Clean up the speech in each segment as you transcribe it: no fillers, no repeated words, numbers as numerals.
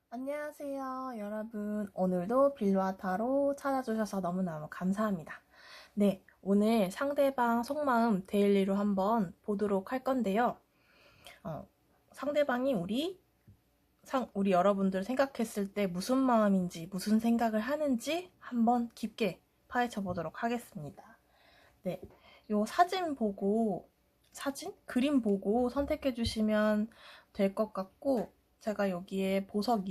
안녕하세요, 여러분. 오늘도 빌와 타로 찾아주셔서 너무너무 감사합니다. 네, 오늘 상대방 속마음 데일리로 한번 보도록 할 건데요. 상대방이 우리 여러분들 생각했을 때 무슨 마음인지, 무슨 생각을 하는지 한번 깊게 파헤쳐 보도록 하겠습니다. 네, 요 그림 보고 선택해 주시면 될 것 같고, 제가 여기에 보석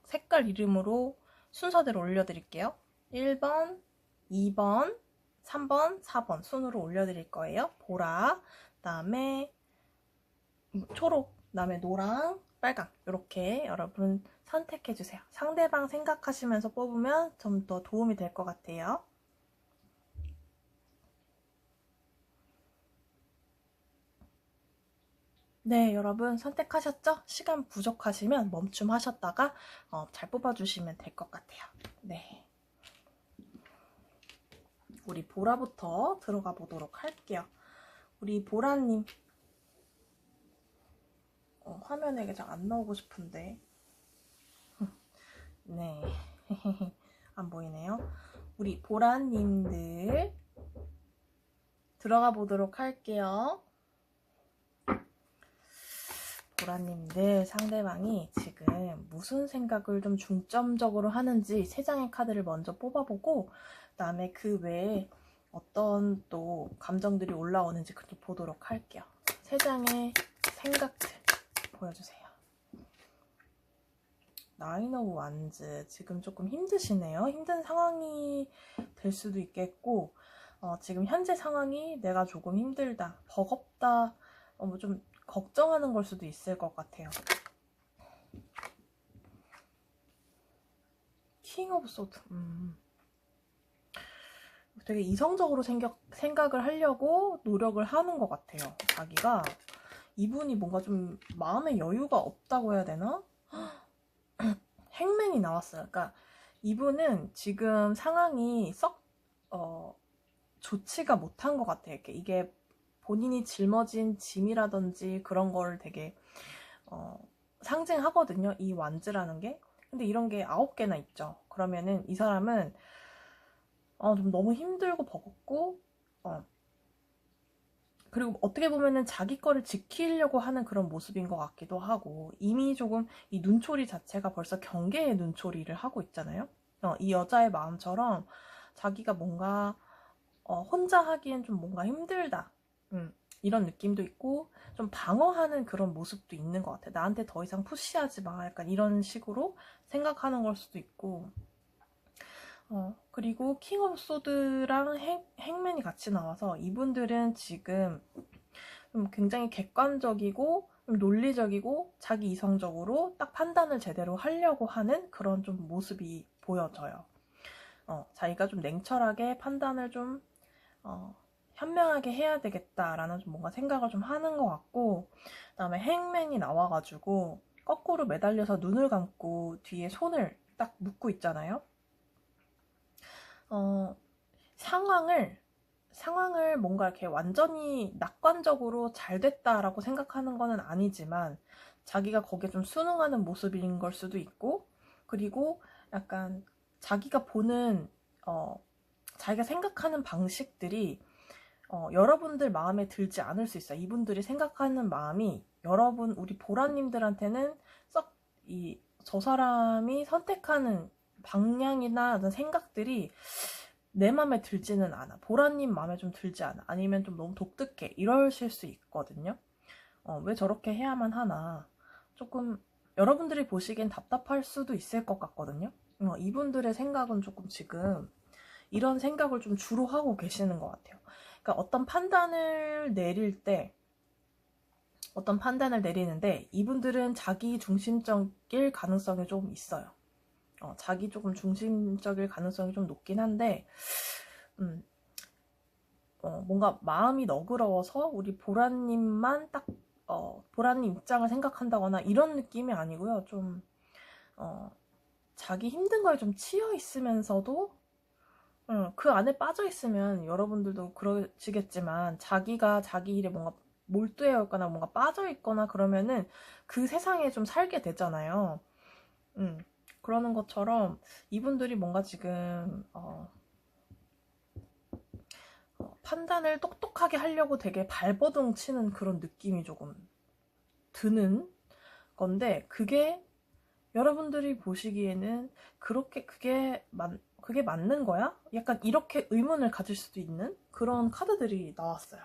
색깔 이름으로 순서대로 올려드릴게요. 1번, 2번, 3번, 4번 순으로 올려드릴 거예요. 보라, 그 다음에 초록, 그 다음에 노랑, 빨강 이렇게 여러분 선택해주세요. 상대방 생각하시면서 뽑으면 좀 더 도움이 될 것 같아요. 네, 여러분 선택하셨죠? 시간 부족하시면 멈춤하셨다가 잘 뽑아주시면 될 것 같아요. 네, 우리 보라부터 들어가 보도록 할게요. 우리 보라님, 화면에 잘 안 나오고 싶은데 네, 안 보이네요. 우리 보라님들 들어가 보도록 할게요. 보라님들 상대방이 지금 무슨 생각을 좀 중점적으로 하는지 세 장의 카드를 먼저 뽑아보고, 그 다음에 그 외에 어떤 또 감정들이 올라오는지 그것도 보도록 할게요. 세 장의 생각들 보여주세요. 나인 오브 완즈, 지금 조금 힘드시네요. 힘든 상황이 될 수도 있겠고, 지금 현재 상황이 내가 조금 힘들다, 버겁다, 좀 걱정하는 걸 수도 있을 것 같아요. 킹 오브 소드. 되게 이성적으로 생각을 하려고 노력을 하는 것 같아요. 자기가, 이분이 뭔가 좀 마음의 여유가 없다고 해야 되나? 행맨이 나왔어요. 그러니까 이분은 지금 상황이 썩 좋지가 못한 것 같아요. 이게 본인이 짊어진 짐이라든지 그런 걸 되게 상징하거든요. 이 완즈라는 게. 근데 이런 게 9개나 있죠. 그러면은 이 사람은 좀 너무 힘들고 버겁고, 그리고 어떻게 보면은 자기 거를 지키려고 하는 그런 모습인 것 같기도 하고, 이미 조금 이 눈초리 자체가 벌써 경계의 눈초리를 하고 있잖아요. 이 여자의 마음처럼 자기가 뭔가 혼자 하기엔 좀 뭔가 힘들다, 이런 느낌도 있고, 좀 방어하는 그런 모습도 있는 것 같아. 나한테 더 이상 푸시하지 마, 약간 이런 식으로 생각하는 걸 수도 있고. 그리고 킹 오브 소드랑 행맨이 같이 나와서 이분들은 지금 좀 굉장히 객관적이고 좀 논리적이고 자기 이성적으로 딱 판단을 제대로 하려고 하는 그런 좀 모습이 보여져요. 자기가 좀 냉철하게 판단을 좀 현명하게 해야 되겠다라는 좀 뭔가 생각을 좀 하는 것 같고, 그 다음에 행맨이 나와가지고 거꾸로 매달려서 눈을 감고 뒤에 손을 딱 묶고 있잖아요. 상황을 뭔가 이렇게 완전히 낙관적으로 잘 됐다라고 생각하는 거는 아니지만, 자기가 거기에 좀 순응하는 모습인 걸 수도 있고, 그리고 약간 자기가 보는, 자기가 생각하는 방식들이 여러분들 마음에 들지 않을 수 있어요. 이분들이 생각하는 마음이 우리 보라님들한테는 썩 저 사람이 선택하는 방향이나 어떤 생각들이 내 맘에 들지는 않아. 보라님 맘에 좀 들지 않아. 아니면 좀 너무 독특해. 이러실 수 있거든요. 왜 저렇게 해야만 하나. 조금 여러분들이 보시기엔 답답할 수도 있을 것 같거든요. 이분들의 생각은 조금 지금 이런 생각을 좀 주로 하고 계시는 것 같아요. 그러니까 어떤 판단을 내리는데 이분들은 자기 중심적일 가능성이 좀 있어요. 자기 조금 중심적일 가능성이 좀 높긴 한데, 뭔가 마음이 너그러워서 우리 보라님만 딱, 보라님 입장을 생각한다거나 이런 느낌이 아니고요. 좀, 자기 힘든 거에 좀 치여 있으면서도, 그 안에 빠져 있으면 여러분들도 그러시겠지만, 자기가 자기 일에 뭔가 몰두해 있거나 뭔가 빠져 있거나 그러면은 그 세상에 좀 살게 되잖아요. 그러는 것처럼 이분들이 뭔가 지금 판단을 똑똑하게 하려고 되게 발버둥 치는 그런 느낌이 조금 드는 건데, 그게 여러분들이 보시기에는 그게 맞는 거야? 약간 이렇게 의문을 가질 수도 있는 그런 카드들이 나왔어요.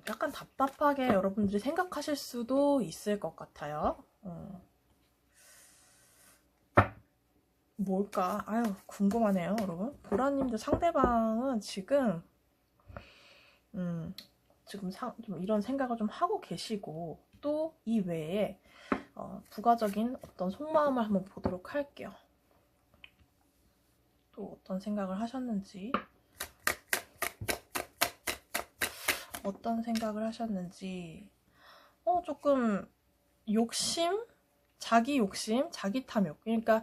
약간 답답하게 여러분들이 생각하실 수도 있을 것 같아요. 뭘까? 아유, 궁금하네요, 여러분. 보라님들 상대방은 지금 좀 이런 생각을 좀 하고 계시고, 또 이 외에 부가적인 어떤 속마음을 한번 보도록 할게요. 또 어떤 생각을 하셨는지, 조금 자기 욕심, 자기 탐욕. 그러니까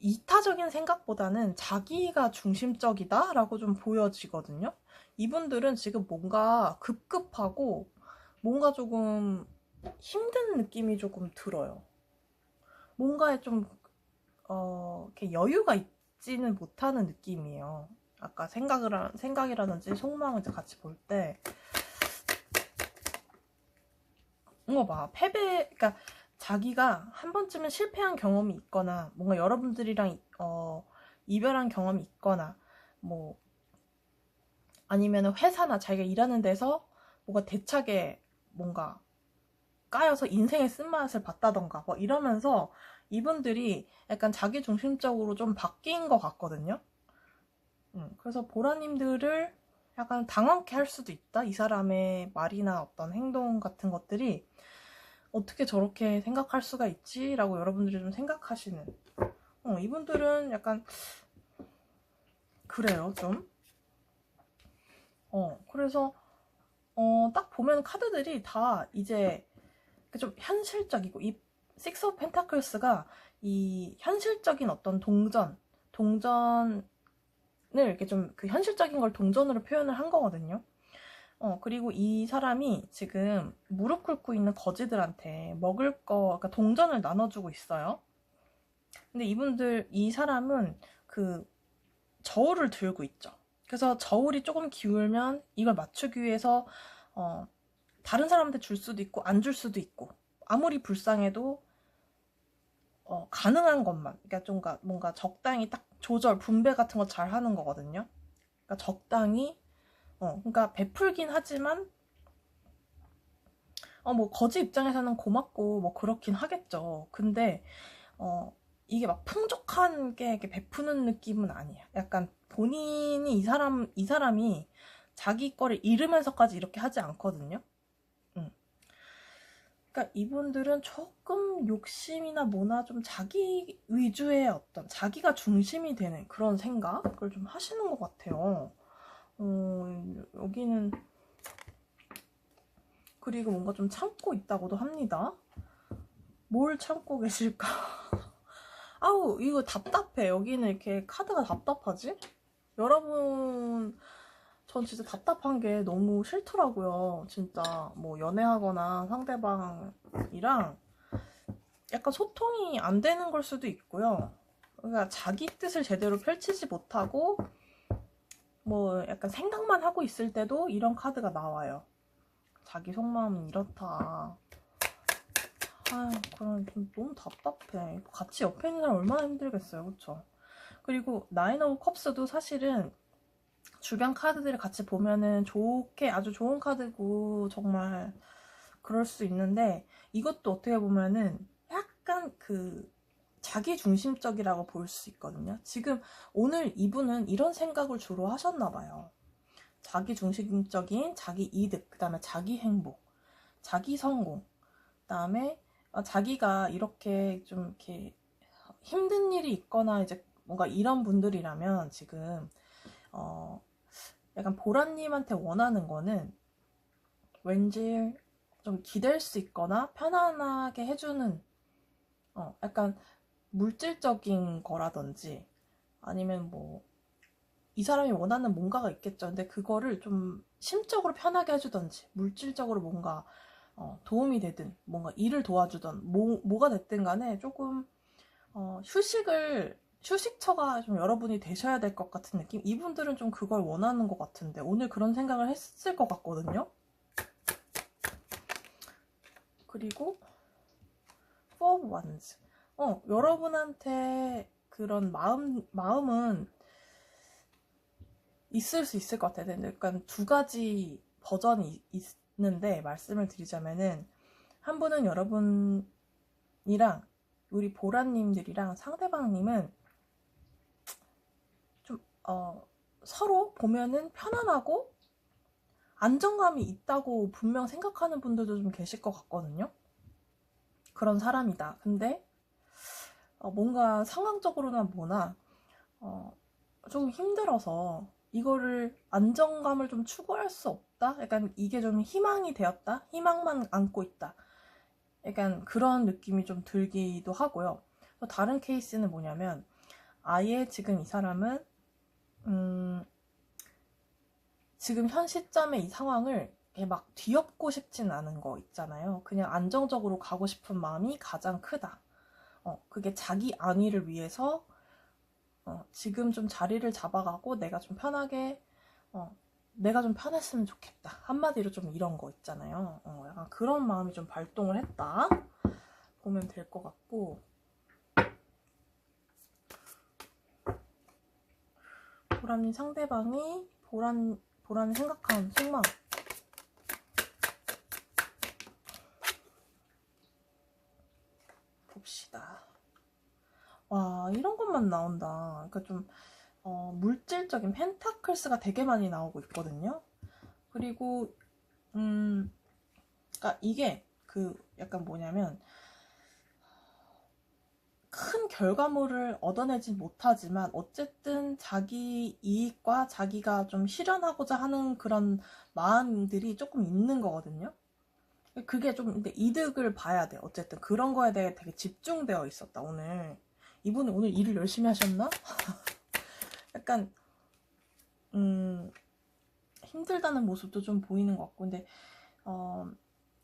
이타적인 생각보다는 자기가 중심적이다라고 좀 보여지거든요. 이분들은 지금 뭔가 급급하고 뭔가 조금 힘든 느낌이 조금 들어요. 뭔가에 좀 이렇게 여유가 있지는 못하는 느낌이에요. 아까 생각이라든지 속마음을 같이 볼 때 뭔가 그러니까 자기가 한 번쯤은 실패한 경험이 있거나 뭔가 여러분들이랑 이별한 경험이 있거나 뭐 아니면 회사나 자기가 일하는 데서 뭔가 대차게 뭔가 까여서 인생의 쓴맛을 봤다던가 뭐 이러면서 이분들이 약간 자기중심적으로 좀 바뀐 것 같거든요. 그래서 보라님들을 약간 당황케 할 수도 있다. 이 사람의 말이나 어떤 행동 같은 것들이 어떻게 저렇게 생각할 수가 있지? 라고 여러분들이 좀 생각하시는. 이분들은 약간 그래요, 좀. 그래서 딱 보면 카드들이 다 이제 좀 현실적이고, 이 식스 오브 펜타클스가 이 현실적인 어떤 동전을 이렇게 좀 그 현실적인 걸 동전으로 표현을 한 거거든요. 그리고 이 사람이 지금 무릎 꿇고 있는 거지들한테 먹을 그러니까 동전을 나눠주고 있어요. 근데 이 사람은 그 저울을 들고 있죠. 그래서 저울이 조금 기울면 이걸 맞추기 위해서 다른 사람한테 줄 수도 있고 안 줄 수도 있고, 아무리 불쌍해도 가능한 것만, 그러니까 좀 뭔가 적당히 딱 분배 같은 거 잘 하는 거거든요. 그러니까 적당히 그러니까 베풀긴 하지만 뭐 거지 입장에서는 고맙고 뭐 그렇긴 하겠죠. 근데 이게 막 풍족한 게 베푸는 느낌은 아니에요. 약간 본인이 이 사람이 자기 거를 잃으면서까지 이렇게 하지 않거든요. 그러니까 이분들은 조금 욕심이나 뭐나 좀 자기 위주의 어떤 자기가 중심이 되는 그런 생각을 좀 하시는 것 같아요. 여기는 그리고 뭔가 좀 참고 있다고도 합니다. 뭘 참고 계실까? 아우, 이거 답답해. 여기는 이렇게 카드가 답답하지? 여러분, 전 진짜 답답한 게 너무 싫더라고요. 진짜 뭐 연애하거나 상대방이랑 약간 소통이 안 되는 걸 수도 있고요. 그러니까 자기 뜻을 제대로 펼치지 못하고 뭐 약간 생각만 하고 있을 때도 이런 카드가 나와요. 자기 속마음은 이렇다. 아유, 그럼 좀 너무 답답해. 같이 옆에 있는 사람 얼마나 힘들겠어요, 그쵸? 그리고 나인 오브 컵스도 사실은 주변 카드들을 같이 보면은 아주 좋은 카드고 정말 그럴 수 있는데, 이것도 어떻게 보면은 약간 자기 중심적이라고 볼 수 있거든요. 지금 오늘 이분은 이런 생각을 주로 하셨나 봐요. 자기 중심적인 자기 이득, 그 다음에 자기 행복, 자기 성공, 그 다음에 자기가 이렇게 좀 이렇게 힘든 일이 있거나 이제 뭔가 이런 분들이라면 지금 약간 보라님한테 원하는 거는 왠지 좀 기댈 수 있거나 편안하게 해주는 약간 물질적인 거라든지 아니면 뭐 이 사람이 원하는 뭔가가 있겠죠. 근데 그거를 좀 심적으로 편하게 해주든지 물질적으로 뭔가 도움이 되든 뭔가 일을 도와주든 뭐가 됐든 간에 조금 휴식처가 좀 여러분이 되셔야 될 것 같은 느낌? 이분들은 좀 그걸 원하는 것 같은데 오늘 그런 생각을 했을 것 같거든요. 그리고 Four of Wands. 여러분한테 그런 마음은 있을 수 있을 것 같아요. 약간 두 가지 버전이 있는데 말씀을 드리자면은 한 분은 여러분이랑 우리 보라님들이랑 상대방님은 좀 서로 보면은 편안하고 안정감이 있다고 분명 생각하는 분들도 좀 계실 것 같거든요. 그런 사람이다. 근데 뭔가 상황적으로나 뭐나 좀 힘들어서 이거를 안정감을 좀 추구할 수 없다? 약간 이게 좀 희망이 되었다? 희망만 안고 있다. 약간 그런 느낌이 좀 들기도 하고요. 또 다른 케이스는 뭐냐면 아예 지금 이 사람은 지금 현 시점의 이 상황을 막 뒤엎고 싶진 않은 거 있잖아요. 그냥 안정적으로 가고 싶은 마음이 가장 크다. 그게 자기 안위를 위해서 지금 좀 자리를 잡아가고 내가 좀 편하게 내가 좀 편했으면 좋겠다. 한마디로 좀 이런 거 있잖아요. 약간 그런 마음이 좀 발동을 했다. 보면 될 것 같고 보람님 상대방이 보람이 생각한 속마음 봅시다. 와 이런 것만 나온다. 그러니까 좀 물질적인 펜타클스가 되게 많이 나오고 있거든요. 그리고 그러니까 이게 그 약간 뭐냐면 큰 결과물을 얻어내지 못하지만 어쨌든 자기 이익과 자기가 좀 실현하고자 하는 그런 마음들이 조금 있는 거거든요. 그게 좀 근데 이득을 봐야 돼. 어쨌든 그런 거에 대해 되게 집중되어 있었다 오늘. 이분은 오늘 일을 열심히 하셨나? 약간 힘들다는 모습도 좀 보이는 것 같고 근데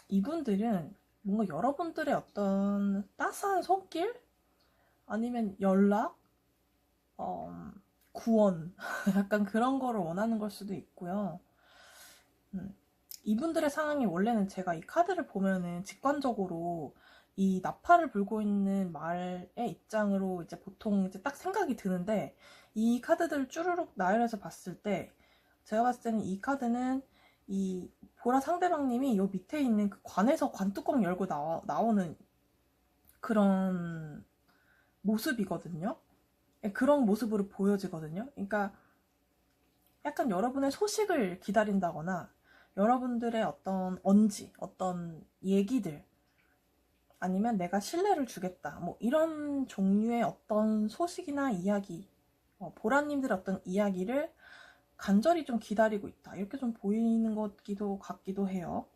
이분들은 뭔가 여러분들의 어떤 따스한 손길 아니면 연락 구원 약간 그런 거를 원하는 걸 수도 있고요. 이분들의 상황이 원래는 제가 이 카드를 보면은 직관적으로 이 나팔을 불고 있는 말의 입장으로 이제 보통 이제 딱 생각이 드는데 이 카드들을 쭈루룩 나열해서 봤을 때 제가 봤을 때는 이 카드는 이 보라 상대방님이 요 밑에 있는 그 관에서 관뚜껑 열고 나오는 그런 모습이거든요. 그런 모습으로 보여지거든요. 그러니까 약간 여러분의 소식을 기다린다거나 여러분들의 어떤 어떤 얘기들 아니면 내가 신뢰를 주겠다 뭐 이런 종류의 어떤 소식이나 이야기 보라님들의 어떤 이야기를 간절히 좀 기다리고 있다 이렇게 좀 보이는 것 같기도 해요.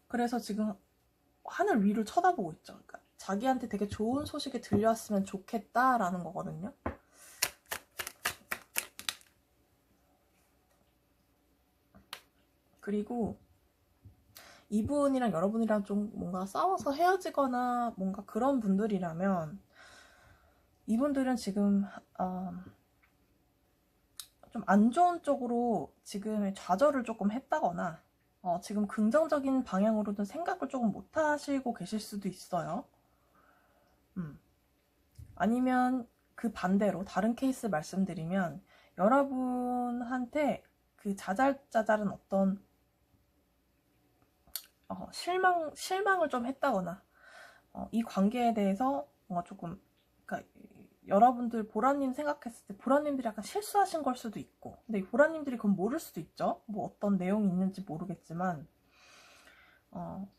그래서 지금 하늘 위를 쳐다보고 있죠. 그러니까 자기한테 되게 좋은 소식이 들려왔으면 좋겠다라는 거거든요. 그리고 이분이랑 여러분이랑 좀 뭔가 싸워서 헤어지거나 뭔가 그런 분들이라면 이분들은 지금 좀 안 좋은 쪽으로 지금 좌절을 조금 했다거나 지금 긍정적인 방향으로는 생각을 조금 못 하시고 계실 수도 있어요. 아니면 그 반대로 다른 케이스 말씀드리면 여러분한테 그 자잘자잘한 어떤 실망을 좀 했다거나 이 관계에 대해서 뭔가 조금 그러니까 여러분들 보라님 생각했을 때 보라님들이 약간 실수하신 걸 수도 있고 근데 보라님들이 그건 모를 수도 있죠. 뭐 어떤 내용이 있는지 모르겠지만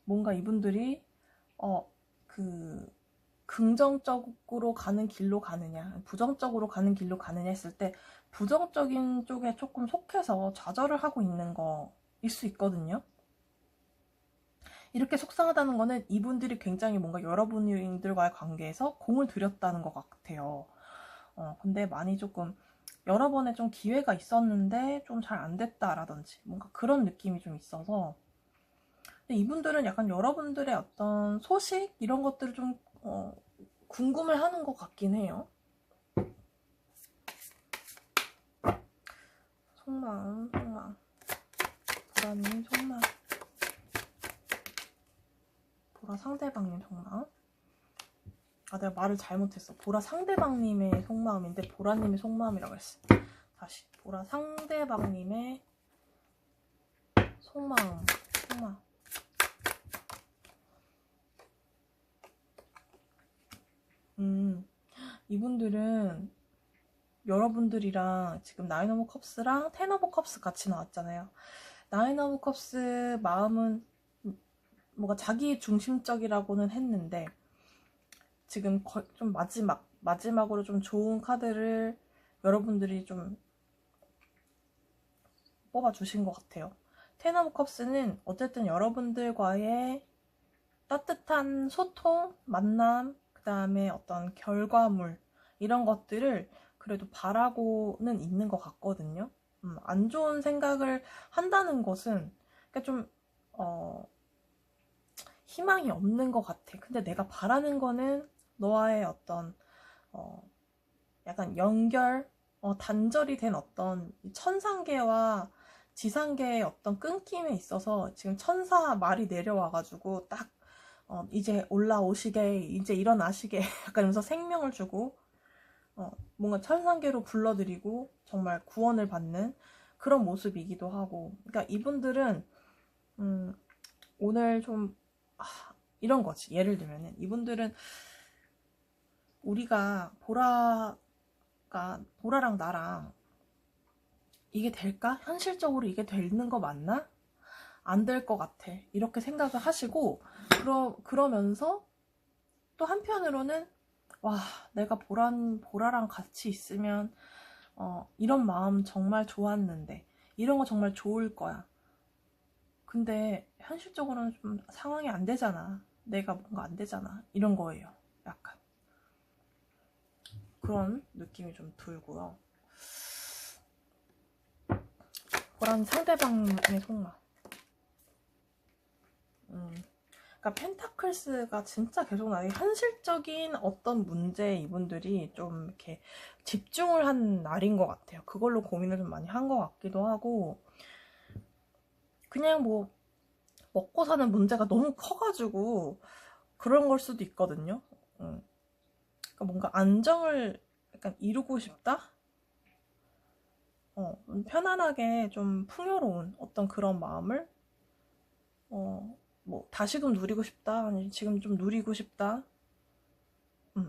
뭔가 이분들이 그 긍정적으로 가는 길로 가느냐 부정적으로 가는 길로 가느냐 했을 때 부정적인 쪽에 조금 속해서 좌절을 하고 있는 거일 수 있거든요. 이렇게 속상하다는 거는 이분들이 굉장히 뭔가 여러분들과의 관계에서 공을 들였다는 것 같아요. 근데 많이 조금 여러 번의 좀 기회가 있었는데 좀 잘 안 됐다라든지 뭔가 그런 느낌이 좀 있어서 근데 이분들은 약간 여러분들의 어떤 소식 이런 것들을 좀 궁금해하는 것 같긴 해요. 속마음, 보라님 속마음, 보라 상대방님 속마음. 아, 내가 말을 잘못했어. 보라 상대방님의 속마음인데 보라님의 속마음이라고 했어. 다시 보라 상대방님의 속마음. 이분들은 여러분들이랑 지금 나인 오브 컵스랑 텐 오브 컵스 같이 나왔잖아요. 나인 오브 컵스 마음은 뭔가 자기 중심적이라고는 했는데 지금 좀 마지막으로 좀 좋은 카드를 여러분들이 좀 뽑아주신 것 같아요. 텐 오브 컵스는 어쨌든 여러분들과의 따뜻한 소통, 만남, 그 다음에 어떤 결과물 이런 것들을 그래도 바라고는 있는 것 같거든요. 안 좋은 생각을 한다는 것은 그러니까 좀 희망이 없는 것 같아. 근데 내가 바라는 거는 너와의 어떤 약간 연결, 단절이 된 어떤 천상계와 지상계의 어떤 끊김에 있어서 지금 천사 말이 내려와가지고 딱 이제 올라오시게, 이제 일어나시게 약간 이러면서 생명을 주고 뭔가 천상계로 불러들이고 정말 구원을 받는 그런 모습이기도 하고. 그러니까 이분들은 오늘 좀 이런 거지. 예를 들면은 이분들은 우리가 보라랑 나랑 이게 될까? 현실적으로 이게 되는 거 맞나? 안 될 것 같아. 이렇게 생각을 하시고 그러면서 또 한편으로는 와, 내가 보라랑 같이 있으면 이런 마음 정말 좋았는데 이런 거 정말 좋을 거야. 근데 현실적으로는 좀 상황이 안 되잖아. 내가 뭔가 안 되잖아. 이런 거예요. 약간 그런 느낌이 좀 들고요. 보라는 상대방의 속마음. 그러니까 펜타클스가 진짜 계속 나요. 현실적인 어떤 문제에 이분들이 좀 이렇게 집중을 한 날인 것 같아요. 그걸로 고민을 좀 많이 한 것 같기도 하고, 그냥 뭐 먹고 사는 문제가 너무 커가지고 그런 걸 수도 있거든요. 그러니까 뭔가 안정을 약간 이루고 싶다? 편안하게 좀 풍요로운 어떤 그런 마음을 뭐 다시금 누리고 싶다, 아니 지금 좀 누리고 싶다.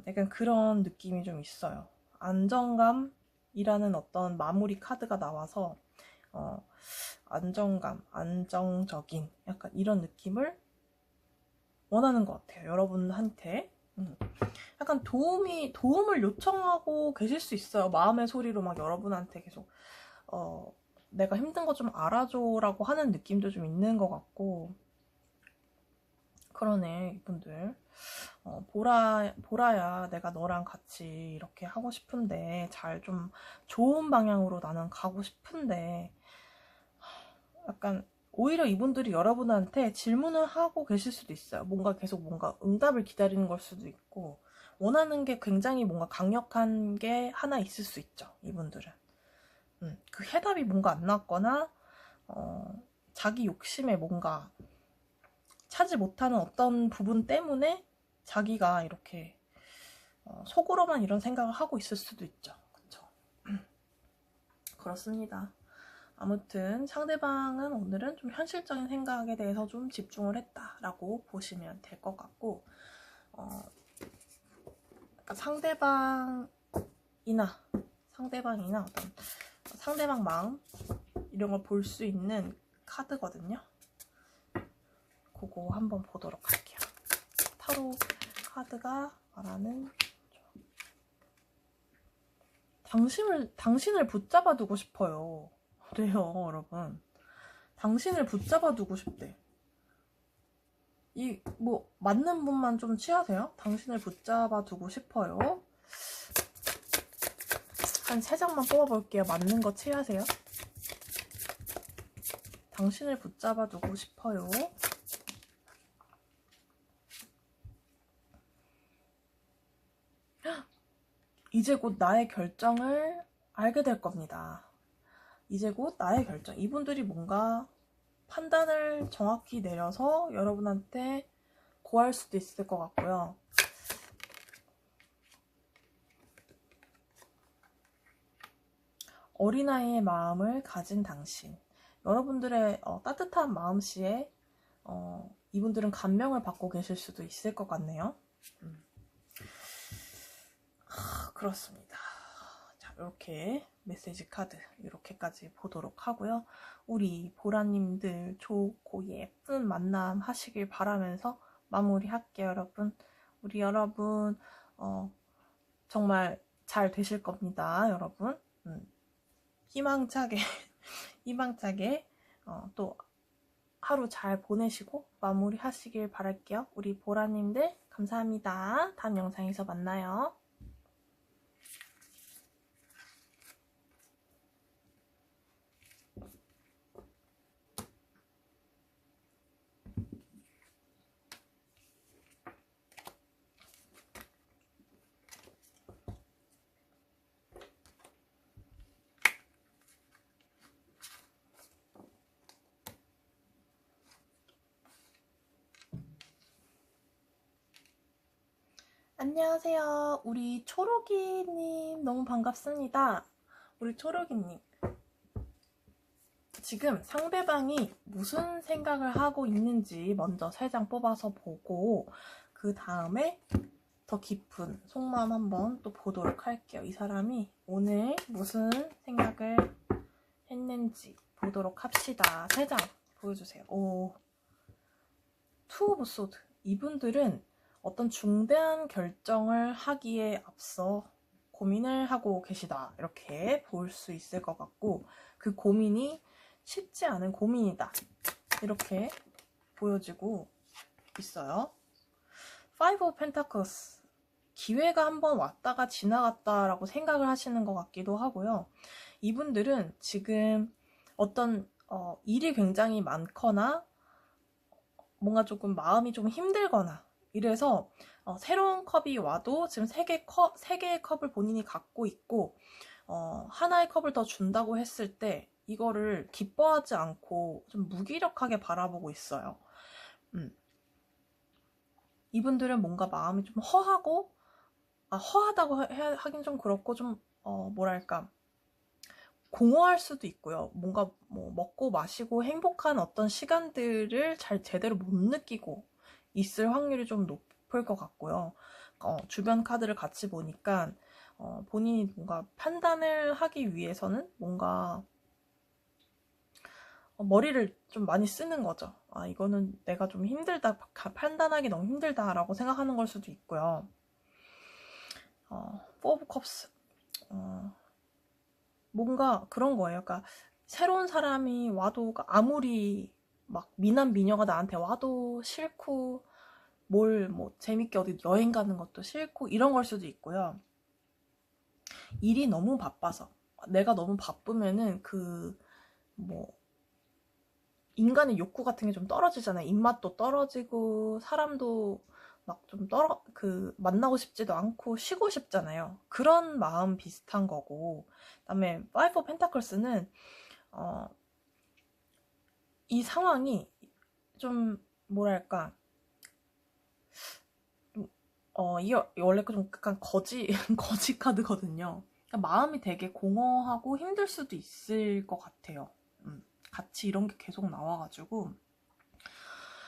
약간 그런 느낌이 좀 있어요. 안정감이라는 어떤 마무리 카드가 나와서 안정감, 안정적인 약간 이런 느낌을 원하는 것 같아요. 여러분한테. 약간 도움을 요청하고 계실 수 있어요. 마음의 소리로 막 여러분한테 계속 내가 힘든 거 좀 알아줘라고 하는 느낌도 좀 있는 것 같고. 그러네, 이분들. 보라야, 내가 너랑 같이 이렇게 하고 싶은데, 잘 좀 좋은 방향으로 나는 가고 싶은데, 약간, 오히려 이분들이 여러분한테 질문을 하고 계실 수도 있어요. 계속 뭔가 응답을 기다리는 걸 수도 있고, 원하는 게 굉장히 뭔가 강력한 게 하나 있을 수 있죠, 이분들은. 그 해답이 뭔가 안 나왔거나, 자기 욕심에 뭔가 차지 못하는 어떤 부분 때문에 자기가 이렇게 속으로만 이런 생각을 하고 있을 수도 있죠. 그쵸? 그렇습니다. 아무튼 상대방은 오늘은 좀 현실적인 생각에 대해서 좀 집중을 했다라고 보시면 될 것 같고, 상대방이나 어떤 상대방 마음 이런 걸 볼 수 있는 카드거든요. 그거 한번 보도록 할게요. 타로 카드가 말하는 당신을 붙잡아 두고 싶어요. 그래요, 여러분. 당신을 붙잡아 두고 싶대. 뭐 맞는 분만 좀 취하세요. 당신을 붙잡아 두고 싶어요. 한 3장만 뽑아볼게요. 맞는 거 취하세요. 당신을 붙잡아 두고 싶어요. 이제 곧 나의 결정을 알게 될 겁니다. 이제 곧 나의 결정. 이분들이 뭔가 판단을 정확히 내려서 여러분한테 고할 수도 있을 것 같고요. 어린아이의 마음을 가진 당신. 여러분들의 따뜻한 마음씨에 이분들은 감명을 받고 계실 수도 있을 것 같네요. 그렇습니다. 자, 이렇게 메시지 카드 이렇게까지 보도록 하고요. 우리 보라님들 좋고 예쁜 만남 하시길 바라면서 마무리할게요, 여러분. 우리 여러분 정말 잘 되실 겁니다, 여러분. 희망차게 희망차게 또 하루 잘 보내시고 마무리 하시길 바랄게요. 우리 보라님들 감사합니다. 다음 영상에서 만나요. 안녕하세요. 우리 초록이님 너무 반갑습니다. 우리 초록이님. 지금 상대방이 무슨 생각을 하고 있는지 먼저 3장 뽑아서 보고 그 다음에 더 깊은 속마음 한번 또 보도록 할게요. 이 사람이 오늘 무슨 생각을 했는지 보도록 합시다. 3장 보여주세요. 오, 투 오브 소드. 이분들은 어떤 중대한 결정을 하기에 앞서 고민을 하고 계시다. 이렇게 볼 수 있을 것 같고 그 고민이 쉽지 않은 고민이다. 이렇게 보여지고 있어요. Five of Pentacles. 기회가 한번 왔다가 지나갔다라고 생각을 하시는 것 같기도 하고요. 이분들은 지금 어떤 일이 굉장히 많거나 뭔가 조금 마음이 좀 힘들거나 이래서 새로운 컵이 와도 지금 3개의 컵을 본인이 갖고 있고 하나의 컵을 더 준다고 했을 때 이거를 기뻐하지 않고 좀 무기력하게 바라보고 있어요. 이분들은 뭔가 마음이 좀 허하고 허하다고 하긴 좀 그렇고 좀 뭐랄까 공허할 수도 있고요. 뭔가 뭐 먹고 마시고 행복한 어떤 시간들을 잘 제대로 못 느끼고 있을 확률이 좀 높을 것 같고요. 주변 카드를 같이 보니까 본인이 뭔가 판단을 하기 위해서는 뭔가 머리를 좀 많이 쓰는 거죠. 이거는 내가 좀 힘들다, 판단하기 너무 힘들다라고 생각하는 걸 수도 있고요. Four of Cups. 뭔가 그런 거예요. 그러니까 새로운 사람이 와도 아무리 막 미남 미녀가 나한테 와도 싫고 뭐 재밌게 어디 여행 가는 것도 싫고 이런 걸 수도 있고요. 일이 너무 바빠서 내가 너무 바쁘면은 뭐 인간의 욕구 같은 게 좀 떨어지잖아요. 입맛도 떨어지고 사람도 막 좀 만나고 싶지도 않고 쉬고 싶잖아요. 그런 마음 비슷한 거고. 그다음에 Five of Pentacles는 이 상황이 좀 뭐랄까 이게 원래 좀 약간 거지 카드거든요. 그러니까 마음이 되게 공허하고 힘들 수도 있을 것 같아요. 같이 이런 게 계속 나와가지고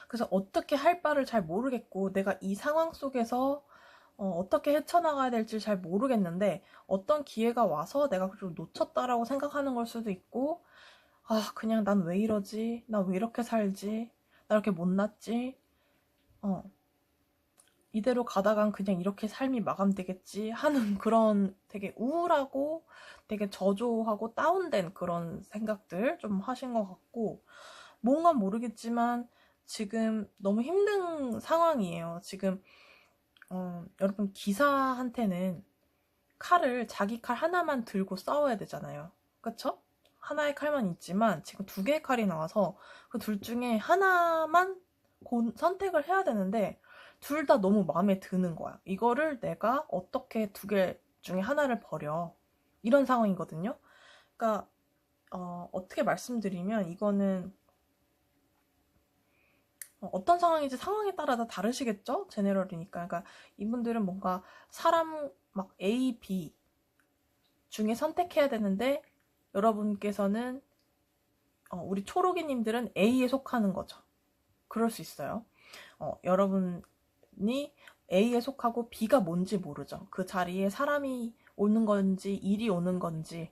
그래서 어떻게 할 바를 잘 모르겠고 내가 이 상황 속에서 어떻게 헤쳐나가야 될지 잘 모르겠는데 어떤 기회가 와서 내가 좀 놓쳤다라고 생각하는 걸 수도 있고 그냥 난 왜 이러지? 나 왜 이렇게 살지? 나 이렇게 못났지? 이대로 가다간 그냥 이렇게 삶이 마감되겠지 하는 그런 되게 우울하고 되게 저조하고 다운된 그런 생각들 좀 하신 것 같고 뭔가 모르겠지만 지금 너무 힘든 상황이에요. 지금 여러분 기사한테는 자기 칼 하나만 들고 싸워야 되잖아요. 그쵸? 하나의 칼만 있지만 지금 2개의 칼이 나와서 그 둘 중에 하나만 선택을 해야 되는데 둘 다 너무 마음에 드는 거야. 이거를 내가 어떻게 중에 하나를 버려. 이런 상황이거든요. 그러니까 어떻게 말씀드리면 이거는 어떤 상황인지 상황에 따라 다 다르시겠죠? 제네럴이니까. 그러니까 이분들은 뭔가 사람 막 A, B 중에 선택해야 되는데 여러분께서는 우리 초록이님들은 A에 속하는 거죠. 그럴 수 있어요. 여러분이 A에 속하고 B가 뭔지 모르죠. 그 자리에 사람이 오는 건지 일이 오는 건지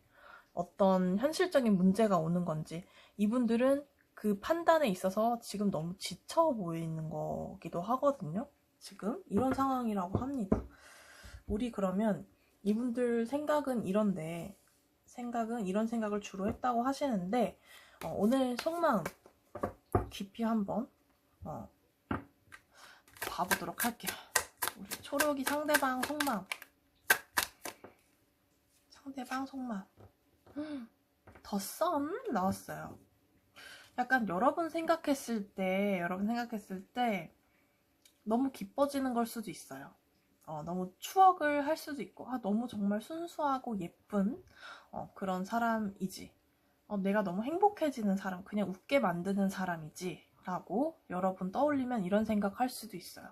어떤 현실적인 문제가 오는 건지 이분들은 그 판단에 있어서 지금 너무 지쳐 보이는 거기도 하거든요. 지금 이런 상황이라고 합니다. 우리 그러면 이분들 생각은 이런데 이런 생각을 주로 했다고 하시는데 오늘 속마음 깊이 한번 봐보도록 할게요. 우리 초록이 상대방 속마음 더 썸 나왔어요. 약간 여러분 생각했을 때 너무 기뻐지는 걸 수도 있어요. 너무 추억을 할 수도 있고 너무 정말 순수하고 예쁜 그런 사람이지. 내가 너무 행복해지는 사람, 그냥 웃게 만드는 사람이지 라고 여러분 떠올리면 이런 생각할 수도 있어요.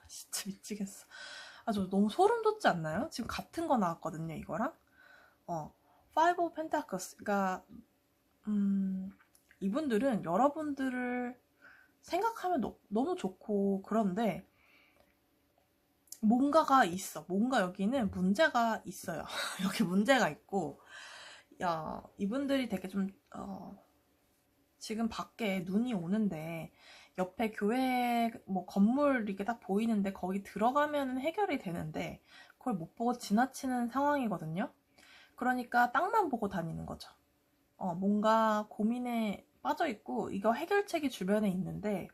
진짜 미치겠어. 저 너무 소름 돋지 않나요? 지금 같은 거 나왔거든요, 이거랑. Five of Pentacles. 그러니까 이분들은 여러분들을 생각하면 너무 좋고 그런데 뭔가가 있어. 뭔가 여기는 문제가 있어요. 여기 문제가 있고 이분들이 되게 좀 지금 밖에 눈이 오는데 옆에 교회 뭐 건물 이렇게 딱 보이는데 거기 들어가면 해결이 되는데 그걸 못 보고 지나치는 상황이거든요. 그러니까 땅만 보고 다니는 거죠. 뭔가 고민에 빠져 있고 이거 해결책이 주변에 있는데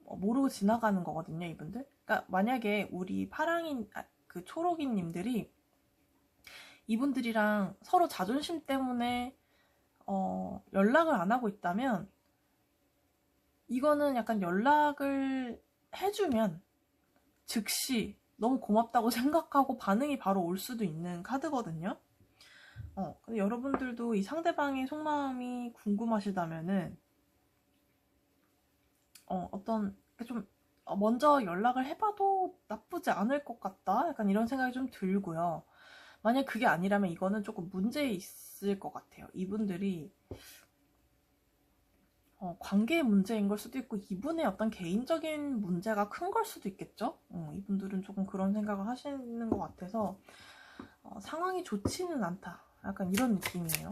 모르고 지나가는 거거든요, 이분들. 그러니까 만약에 우리 그 초록이님들이 이분들이랑 서로 자존심 때문에 연락을 안 하고 있다면 이거는 약간 연락을 해주면 즉시 너무 고맙다고 생각하고 반응이 바로 올 수도 있는 카드거든요. 근데 여러분들도 이 상대방의 속마음이 궁금하시다면은 어떤 좀 먼저 연락을 해봐도 나쁘지 않을 것 같다? 약간 이런 생각이 좀 들고요. 만약 그게 아니라면 이거는 조금 문제 있을 것 같아요. 이분들이 관계의 문제인 걸 수도 있고 이분의 어떤 개인적인 문제가 큰 걸 수도 있겠죠? 이분들은 조금 그런 생각을 하시는 것 같아서 상황이 좋지는 않다. 약간 이런 느낌이에요.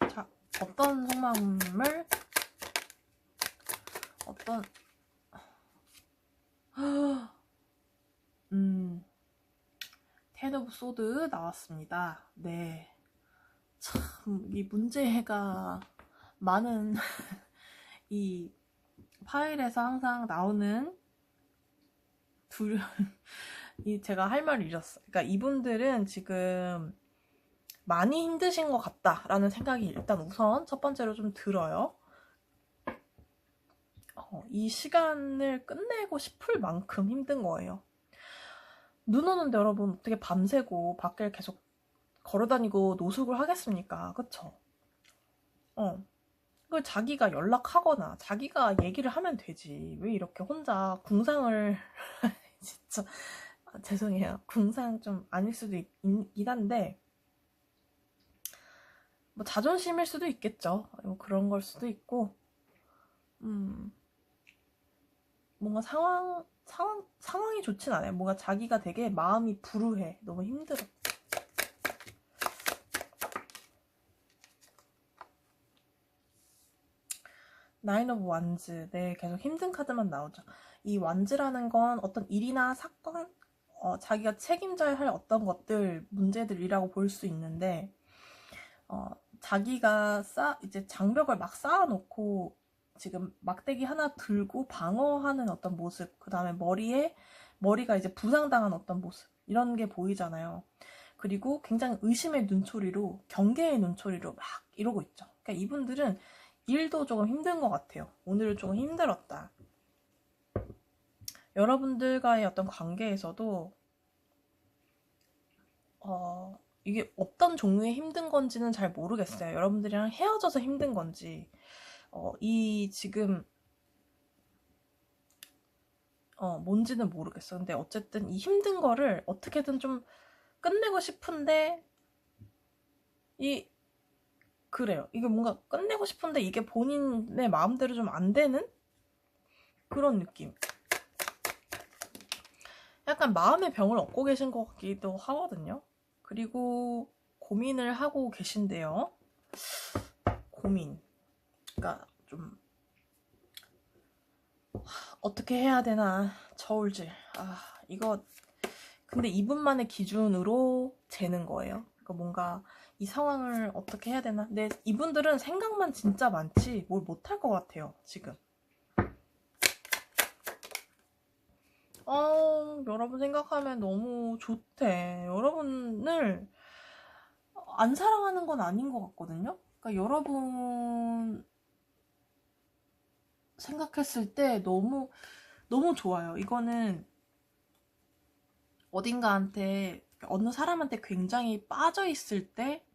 자, 어떤 속마음을 텐 오브 소드 나왔습니다. 네. 참, 이 문제가 많은 이 파일에서 항상 나오는 제가 할 말을 잃었어요. 그러니까 이분들은 지금 많이 힘드신 것 같다라는 생각이 일단 우선 첫 번째로 좀 들어요. 이 시간을 끝내고 싶을 만큼 힘든 거예요. 눈 오는데 여러분 어떻게 밤새고 밖을 계속 걸어다니고 노숙을 하겠습니까? 그쵸? 그걸 자기가 연락하거나 자기가 얘기를 하면 되지. 왜 이렇게 혼자 궁상을 진짜 죄송해요. 궁상 좀 아닐 수도 있긴 한데 뭐 자존심일 수도 있겠죠. 뭐 그런 걸 수도 있고 뭔가 상황이 좋진 않아요. 뭔가 자기가 되게 마음이 불우해. 너무 힘들어. 나인 오브 완즈. 네, 계속 힘든 카드만 나오죠. 이 완즈라는 건 어떤 일이나 사건, 자기가 책임져야 할 어떤 것들, 문제들이라고 볼 수 있는데, 자기가 이제 장벽을 막 쌓아놓고 지금 막대기 하나 들고 방어하는 어떤 모습, 그 다음에 머리가 이제 부상당한 어떤 모습, 이런 게 보이잖아요. 그리고 굉장히 의심의 눈초리로, 경계의 눈초리로 막 이러고 있죠. 그러니까 이분들은 일도 조금 힘든 것 같아요. 오늘은 조금 힘들었다. 여러분들과의 어떤 관계에서도 이게 어떤 종류의 힘든 건지는 잘 모르겠어요. 여러분들이랑 헤어져서 힘든 건지 이 지금 뭔지는 모르겠어. 근데 어쨌든 이 힘든 거를 어떻게든 좀 끝내고 싶은데 그래요. 이게 뭔가 끝내고 싶은데 이게 본인의 마음대로 좀 안 되는 그런 느낌. 약간 마음의 병을 얻고 계신 것 같기도 하거든요. 그리고 고민을 하고 계신데요. 고민. 그러니까 좀 어떻게 해야 되나 저울질. 이거 근데 이분만의 기준으로 재는 거예요. 그러니까 뭔가 이 상황을 어떻게 해야 되나. 근데 이분들은 생각만 진짜 많지 뭘 못할 것 같아요. 지금. 여러분 생각하면 너무 좋대. 여러분을 안 사랑하는 건 아닌 것 같거든요. 그러니까 여러분 생각했을 때 너무 너무 좋아요. 이거는 어딘가한테 어느 사람한테 굉장히 빠져 있을 때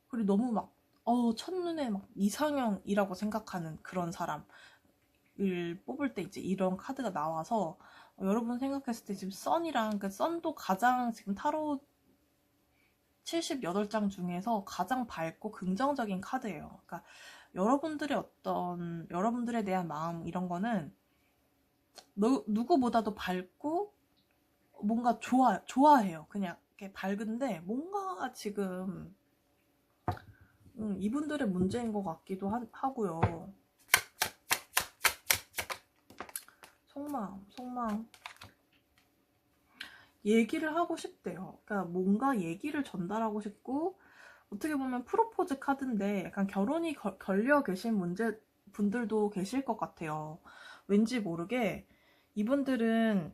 그리고 너무 막 첫눈에 막 이상형이라고 생각하는 그런 사람을 뽑을 때 이제 이런 카드가 나와서 여러분 생각했을 때 지금 썬이랑 그 썬도 가장 지금 타로 78장 중에서 가장 밝고 긍정적인 카드예요. 그러니까 여러분들에 대한 마음 이런 거는 누구보다도 밝고 뭔가 좋아해요. 그냥 이렇게 밝은데 뭔가 지금 이분들의 문제인 것 같기도 하고요. 속마음. 얘기를 하고 싶대요. 그러니까 뭔가 얘기를 전달하고 싶고 어떻게 보면 프로포즈 카드인데 약간 결혼이 걸려 계신 분들도 계실 것 같아요. 왠지 모르게 이분들은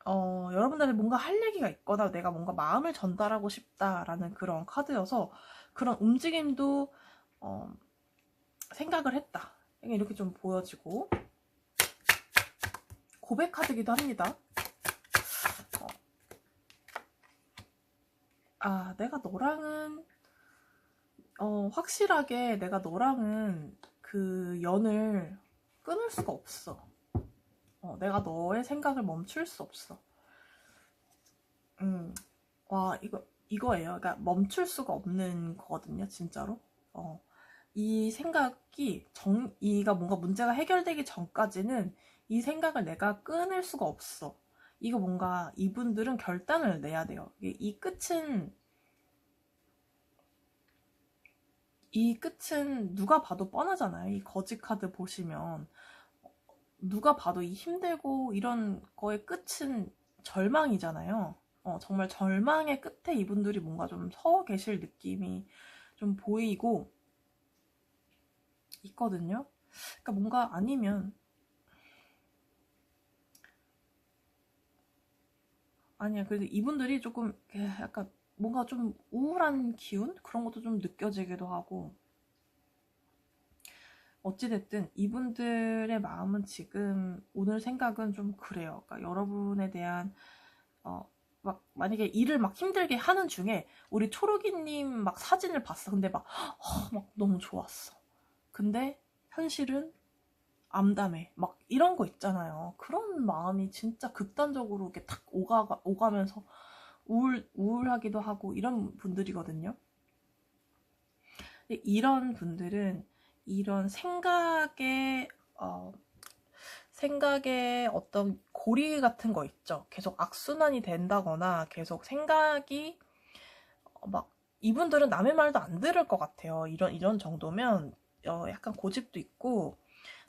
여러분들한테 뭔가 할 얘기가 있거나 내가 뭔가 마음을 전달하고 싶다라는 그런 카드여서 그런 움직임도 생각을 했다. 이렇게 좀 보여지고 고백 카드기도 합니다. 내가 너랑은 확실하게 내가 너랑은 그 연을 끊을 수가 없어. 내가 너의 생각을 멈출 수 없어. 와, 이거예요. 그러니까 멈출 수가 없는 거거든요, 진짜로. 이 생각이 이가 뭔가 문제가 해결되기 전까지는 이 생각을 내가 끊을 수가 없어. 이거 뭔가 이분들은 결단을 내야 돼요. 이 끝은 누가 봐도 뻔하잖아요. 이 거지 카드 보시면 누가 봐도 이 힘들고 이런 거의 끝은 절망이잖아요. 정말 절망의 끝에 이분들이 뭔가 좀 서 계실 느낌이 좀 보이고 있거든요. 그러니까 뭔가 아니야. 그래도 이분들이 조금 약간 뭔가 좀 우울한 기운? 그런 것도 좀 느껴지기도 하고 어찌됐든 이분들의 마음은 지금 오늘 생각은 좀 그래요. 그러니까 여러분에 대한 막 만약에 일을 막 힘들게 하는 중에 우리 초록이님 막 사진을 봤어. 근데 막 너무 좋았어. 근데 현실은 암담해. 막 이런 거 있잖아요. 그런 마음이 진짜 극단적으로 이렇게 탁 오가면서 우울하기도 하고 이런 분들이거든요. 이런 분들은 이런 생각의 어떤 고리 같은 거 있죠. 계속 악순환이 된다거나 계속 생각이 막 이분들은 남의 말도 안 들을 것 같아요. 이런 정도면 약간 고집도 있고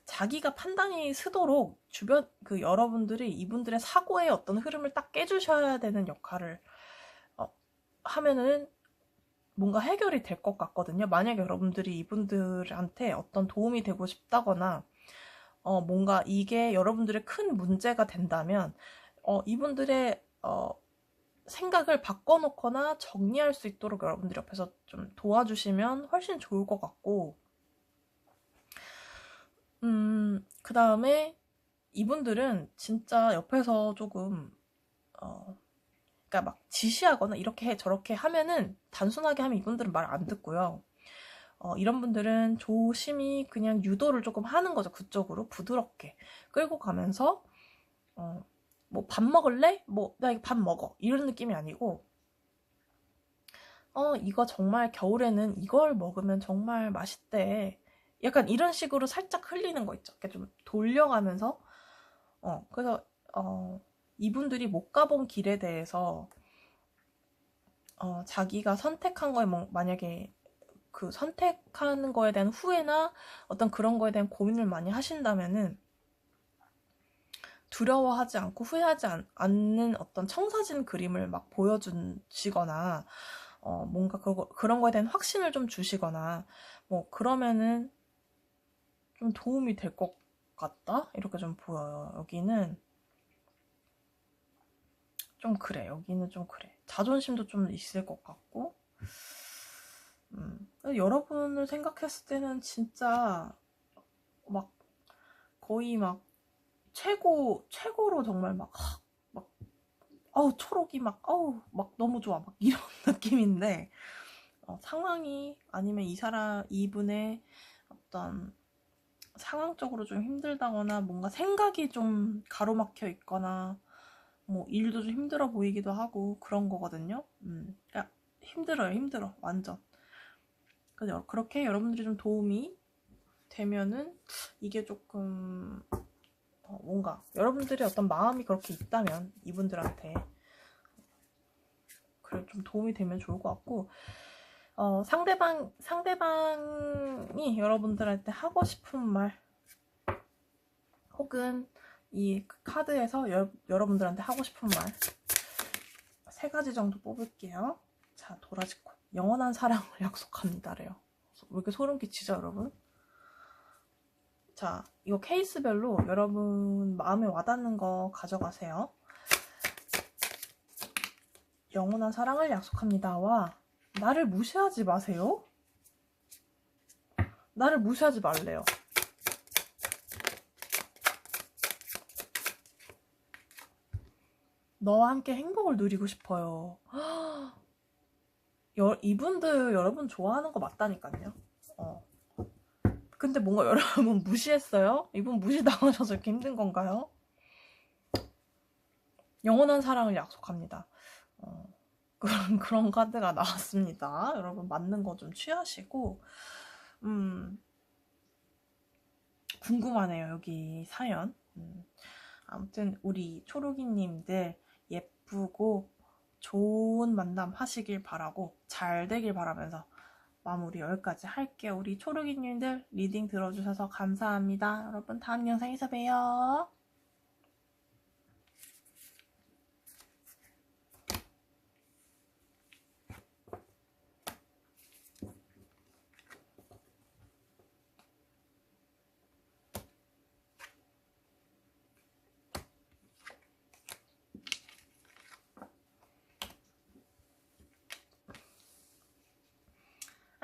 자기가 판단이 서도록 주변 여러분들이 이분들의 사고의 어떤 흐름을 딱 깨주셔야 되는 역할을 하면은 뭔가 해결이 될 것 같거든요. 만약에 여러분들이 이분들한테 어떤 도움이 되고 싶다거나 뭔가 이게 여러분들의 큰 문제가 된다면 이분들의 생각을 바꿔놓거나 정리할 수 있도록 여러분들이 옆에서 좀 도와주시면 훨씬 좋을 것 같고, 그 다음에 이분들은 진짜 옆에서 조금, 그러니까 막 지시하거나 이렇게 해 저렇게 하면은 단순하게 하면 이분들은 말 안 듣고요. 이런 분들은 조심히 그냥 유도를 조금 하는 거죠. 그쪽으로 부드럽게 끌고 가면서 뭐 밥 먹을래? 뭐 나 이거 밥 먹어 이런 느낌이 아니고 이거 정말 겨울에는 이걸 먹으면 정말 맛있대. 약간 이런 식으로 살짝 흘리는 거 있죠. 이렇게 좀 돌려가면서 그래서 이분들이 못 가본 길에 대해서 자기가 선택한 거에 만약에 그 선택하는 거에 대한 후회나 어떤 그런 거에 대한 고민을 많이 하신다면은 두려워하지 않고 후회하지 않는 어떤 청사진 그림을 막 보여주시거나 뭔가 그런 거에 대한 확신을 좀 주시거나 뭐 그러면은 좀 도움이 될 것 같다? 이렇게 좀 보여요. 여기는 좀 그래. 여기는 좀 그래. 자존심도 좀 있을 것 같고 여러분을 생각했을 때는 진짜 막 거의 막 최고로 정말 막 초록이 막 너무 좋아 막 이런 느낌인데 상황이 아니면 이분의 어떤 상황적으로 좀 힘들다거나 뭔가 생각이 좀 가로막혀 있거나 뭐 일도 좀 힘들어 보이기도 하고 그런 거거든요. 힘들어 완전. 그래서 그렇게 여러분들이 좀 도움이 되면은 이게 조금 뭔가 여러분들의 어떤 마음이 그렇게 있다면 이분들한테 그래 좀 도움이 되면 좋을 것 같고 상대방이 여러분들한테 하고 싶은 말 혹은 이 카드에서 여러분들한테 하고 싶은 말 3가지 정도 뽑을게요. 자, 도라지코 영원한 사랑을 약속합니다래요. 왜 이렇게 소름 끼치죠, 여러분? 자, 이거 케이스별로 여러분 마음에 와닿는 거 가져가세요. 영원한 사랑을 약속합니다와 나를 무시하지 마세요. 나를 무시하지 말래요. 너와 함께 행복을 누리고 싶어요. 이분들 여러분 좋아하는 거 맞다니까요. 근데 뭔가 여러분 무시했어요? 이분 무시당하셔서 이렇게 힘든 건가요? 영원한 사랑을 약속합니다. 그런 카드가 나왔습니다. 여러분 맞는 거 좀 취하시고 궁금하네요. 여기 사연. 아무튼 우리 초록이님들 예쁘고 좋은 만남 하시길 바라고 잘 되길 바라면서 마무리 여기까지 할게요. 우리 초록이님들 리딩 들어주셔서 감사합니다. 여러분 다음 영상에서 봬요.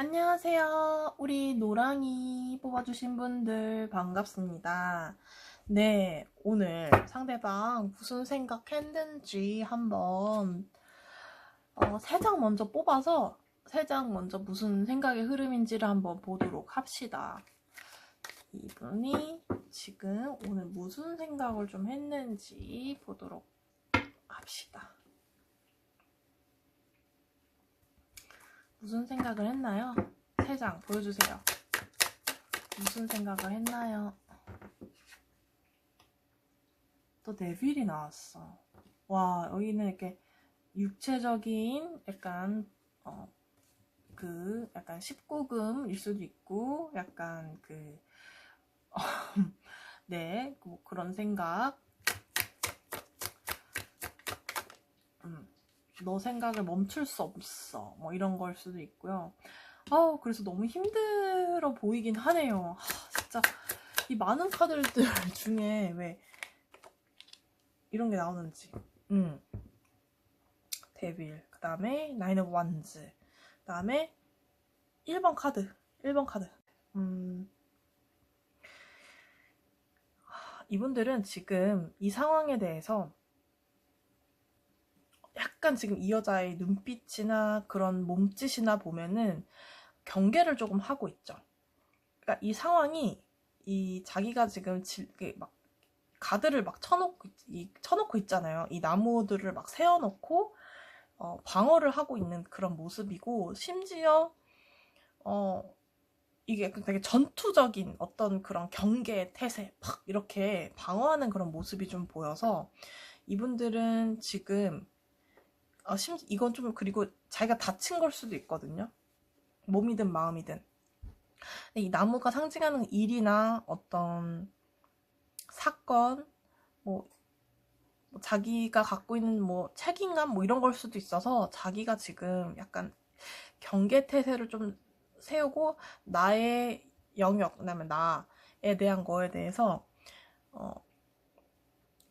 안녕하세요. 우리 노랑이 뽑아주신 분들 반갑습니다. 네, 오늘 상대방 무슨 생각했는지 한번 3장 먼저 뽑아서 3장 먼저 무슨 생각의 흐름인지를 한번 보도록 합시다. 이분이 지금 오늘 무슨 생각을 좀 했는지 보도록 합시다. 무슨 생각을 했나요? 3장 보여주세요. 무슨 생각을 했나요? 또 네빌이 나왔어. 와, 여기는 이렇게 육체적인 약간 약간 19금일 수도 있고 약간 네, 뭐 그런 생각. 너 생각을 멈출 수 없어. 뭐 이런 걸 수도 있고요. 그래서 너무 힘들어 보이긴 하네요. 진짜 이 많은 카드들 중에 왜 이런 게 나오는지. 데빌, 그 다음에 나인 오브 완즈, 그 다음에 1번 카드. 이분들은 지금 이 상황에 대해서 약간 지금 이 여자의 눈빛이나 그런 몸짓이나 보면은 경계를 조금 하고 있죠. 그러니까 이 상황이 이 자기가 지금 막 가드를 막 쳐놓고 있잖아요. 이 나무들을 막 세워놓고 방어를 하고 있는 그런 모습이고, 심지어 이게 되게 전투적인 어떤 그런 경계, 태세, 팍 이렇게 방어하는 그런 모습이 좀 보여서, 이분들은 지금 이건 좀, 그리고 자기가 다친 걸 수도 있거든요. 몸이든 마음이든. 이 나무가 상징하는 일이나 어떤 사건, 뭐 자기가 갖고 있는 뭐 책임감 뭐 이런 걸 수도 있어서, 자기가 지금 약간 경계태세를 좀 세우고 나의 영역, 그다음에 나에 대한 거에 대해서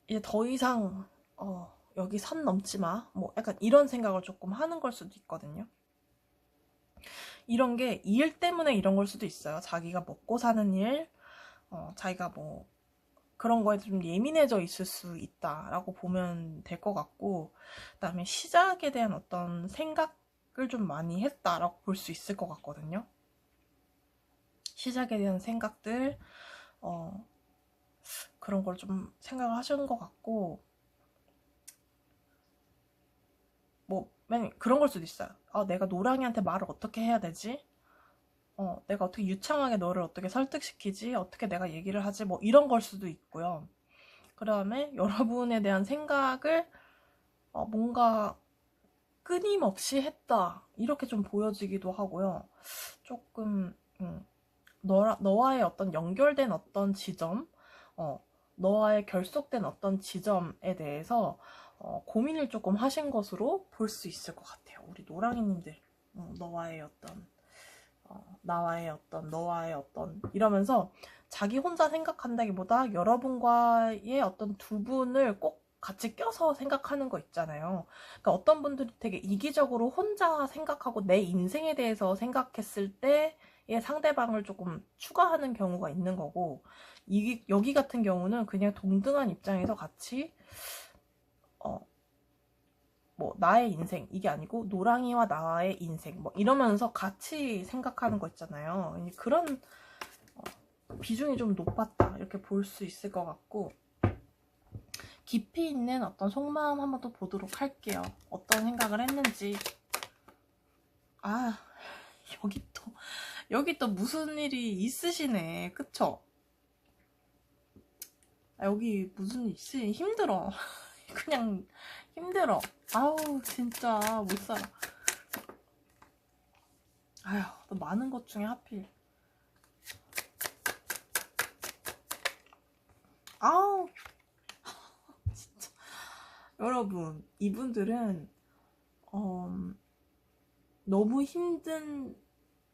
이제 더 이상 여기 선 넘지 마, 뭐 약간 이런 생각을 조금 하는 걸 수도 있거든요. 이런 게 이 일 때문에 이런 걸 수도 있어요. 자기가 먹고 사는 일, 자기가 뭐 그런 거에 좀 예민해져 있을 수 있다라고 보면 될 것 같고, 그다음에 시작에 대한 어떤 생각을 좀 많이 했다라고 볼 수 있을 것 같거든요. 시작에 대한 생각들, 그런 걸 좀 생각을 하시는 것 같고, 뭐 맨 그런 걸 수도 있어요. 내가 노랑이한테 말을 어떻게 해야 되지? 내가 어떻게 유창하게 너를 어떻게 설득시키지? 어떻게 내가 얘기를 하지? 뭐 이런 걸 수도 있고요. 그 다음에 여러분에 대한 생각을 뭔가 끊임없이 했다, 이렇게 좀 보여지기도 하고요. 조금 너와의 어떤 연결된 어떤 지점, 너와의 결속된 어떤 지점에 대해서 고민을 조금 하신 것으로 볼 수 있을 것 같아요. 우리 노랑이님들, 너와의 어떤 너와의 어떤 이러면서 자기 혼자 생각한다기보다 여러분과의 어떤 두 분을 꼭 같이 껴서 생각하는 거 있잖아요. 그러니까 어떤 분들이 되게 이기적으로 혼자 생각하고 내 인생에 대해서 생각했을 때의 상대방을 조금 추가하는 경우가 있는 거고, 여기 같은 경우는 그냥 동등한 입장에서 같이 뭐 나의 인생 이게 아니고 노랑이와 나의 인생 뭐 이러면서 같이 생각하는 거 있잖아요. 그런 비중이 좀 높았다, 이렇게 볼 수 있을 것 같고, 깊이 있는 어떤 속마음 한번 또 보도록 할게요. 어떤 생각을 했는지. 여기 또 무슨 일이 있으시네, 그쵸? 여기 무슨 일 있으니 힘들어. 그냥 힘들어. 아우 진짜 못 살아. 아휴, 또 많은 것 중에 하필. 아우 진짜. 여러분, 이분들은 너무 힘든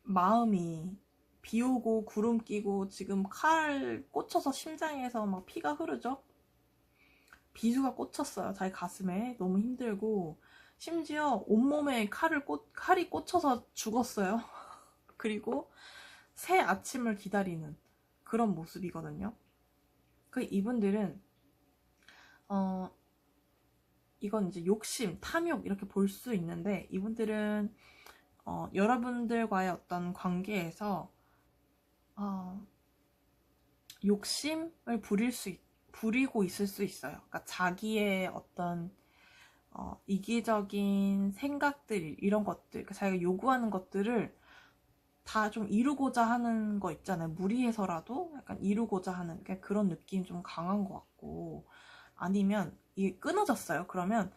마음이, 비 오고 구름 끼고 지금 칼 꽂혀서 심장에서 막 피가 흐르죠? 비수가 꽂혔어요, 자기 가슴에. 너무 힘들고, 심지어 온몸에 칼이 꽂혀서 죽었어요. 그리고 새 아침을 기다리는 그런 모습이거든요. 이분들은 이건 이제 욕심, 탐욕 이렇게 볼 수 있는데, 이분들은 여러분들과의 어떤 관계에서 욕심을 부리고 있을 수 있어요. 그러니까 자기의 어떤 이기적인 생각들, 이런 것들, 그러니까 자기가 요구하는 것들을 다 좀 이루고자 하는 거 있잖아요. 무리해서라도 약간 이루고자 하는 그런 느낌이 좀 강한 것 같고, 아니면 이게 끊어졌어요. 그러면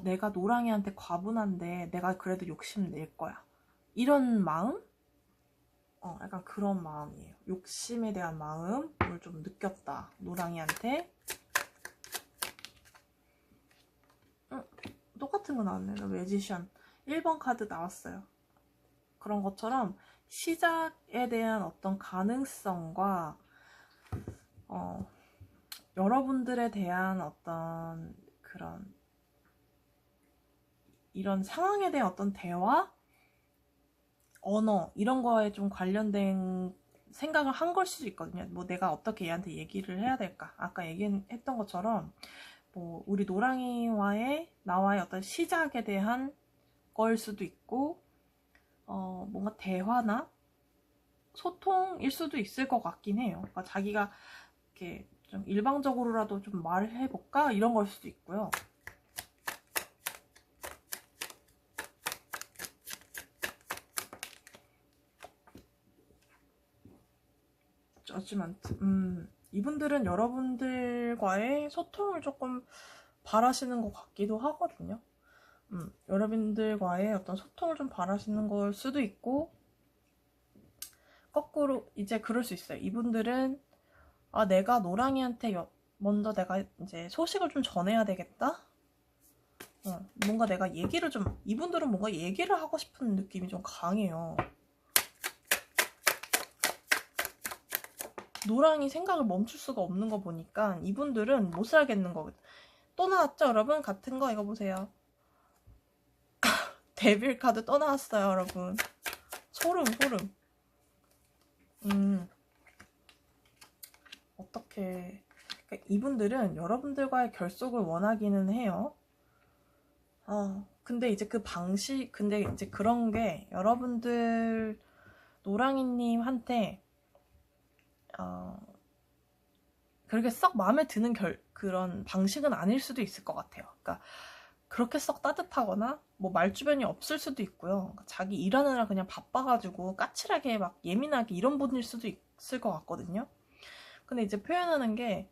내가 노랑이한테 과분한데 내가 그래도 욕심 낼 거야, 이런 마음? 약간 그런 마음이에요. 욕심에 대한 마음을 좀 느꼈다, 노랑이한테. 똑같은 거 나왔네. 매지션 1번 카드 나왔어요. 그런 것처럼 시작에 대한 어떤 가능성과 여러분들에 대한 어떤 그런 이런 상황에 대한 어떤 대화, 언어 이런 거에 좀 관련된 생각을 한 걸 수도 있거든요. 뭐 내가 어떻게 얘한테 얘기를 해야 될까? 아까 얘기했던 것처럼 뭐 우리 노랑이와의 나와의 어떤 시작에 대한 걸 수도 있고 뭔가 대화나 소통일 수도 있을 것 같긴 해요. 그러니까 자기가 이렇게 좀 일방적으로라도 좀 말을 해볼까? 이런 걸 수도 있고요. 저지먼트. 이분들은 여러분들과의 소통을 조금 바라시는 것 같기도 하거든요. 여러분들과의 어떤 소통을 좀 바라시는 걸 수도 있고, 거꾸로 이제 그럴 수 있어요. 이분들은 내가 노랑이한테 먼저 내가 이제 소식을 좀 전해야 되겠다. 뭔가 내가 얘기를 좀, 이분들은 뭔가 얘기를 하고 싶은 느낌이 좀 강해요. 노랑이 생각을 멈출 수가 없는 거 보니까 이분들은 못 살겠는 거거든. 또 나왔죠, 여러분? 같은 거 이거 보세요. 데빌 카드 또 나왔어요, 여러분. 소름. 어떻게 그러니까 이분들은 여러분들과의 결속을 원하기는 해요. 근데 이제 근데 이제 그런 게 여러분들 노랑이님한테 그렇게 썩 마음에 드는 그런 방식은 아닐 수도 있을 것 같아요. 그러니까 그렇게 썩 따뜻하거나 뭐 말주변이 없을 수도 있고요. 그러니까 자기 일하느라 그냥 바빠가지고 까칠하게 막 예민하게 이런 분일 수도 있을 것 같거든요. 근데 이제 표현하는 게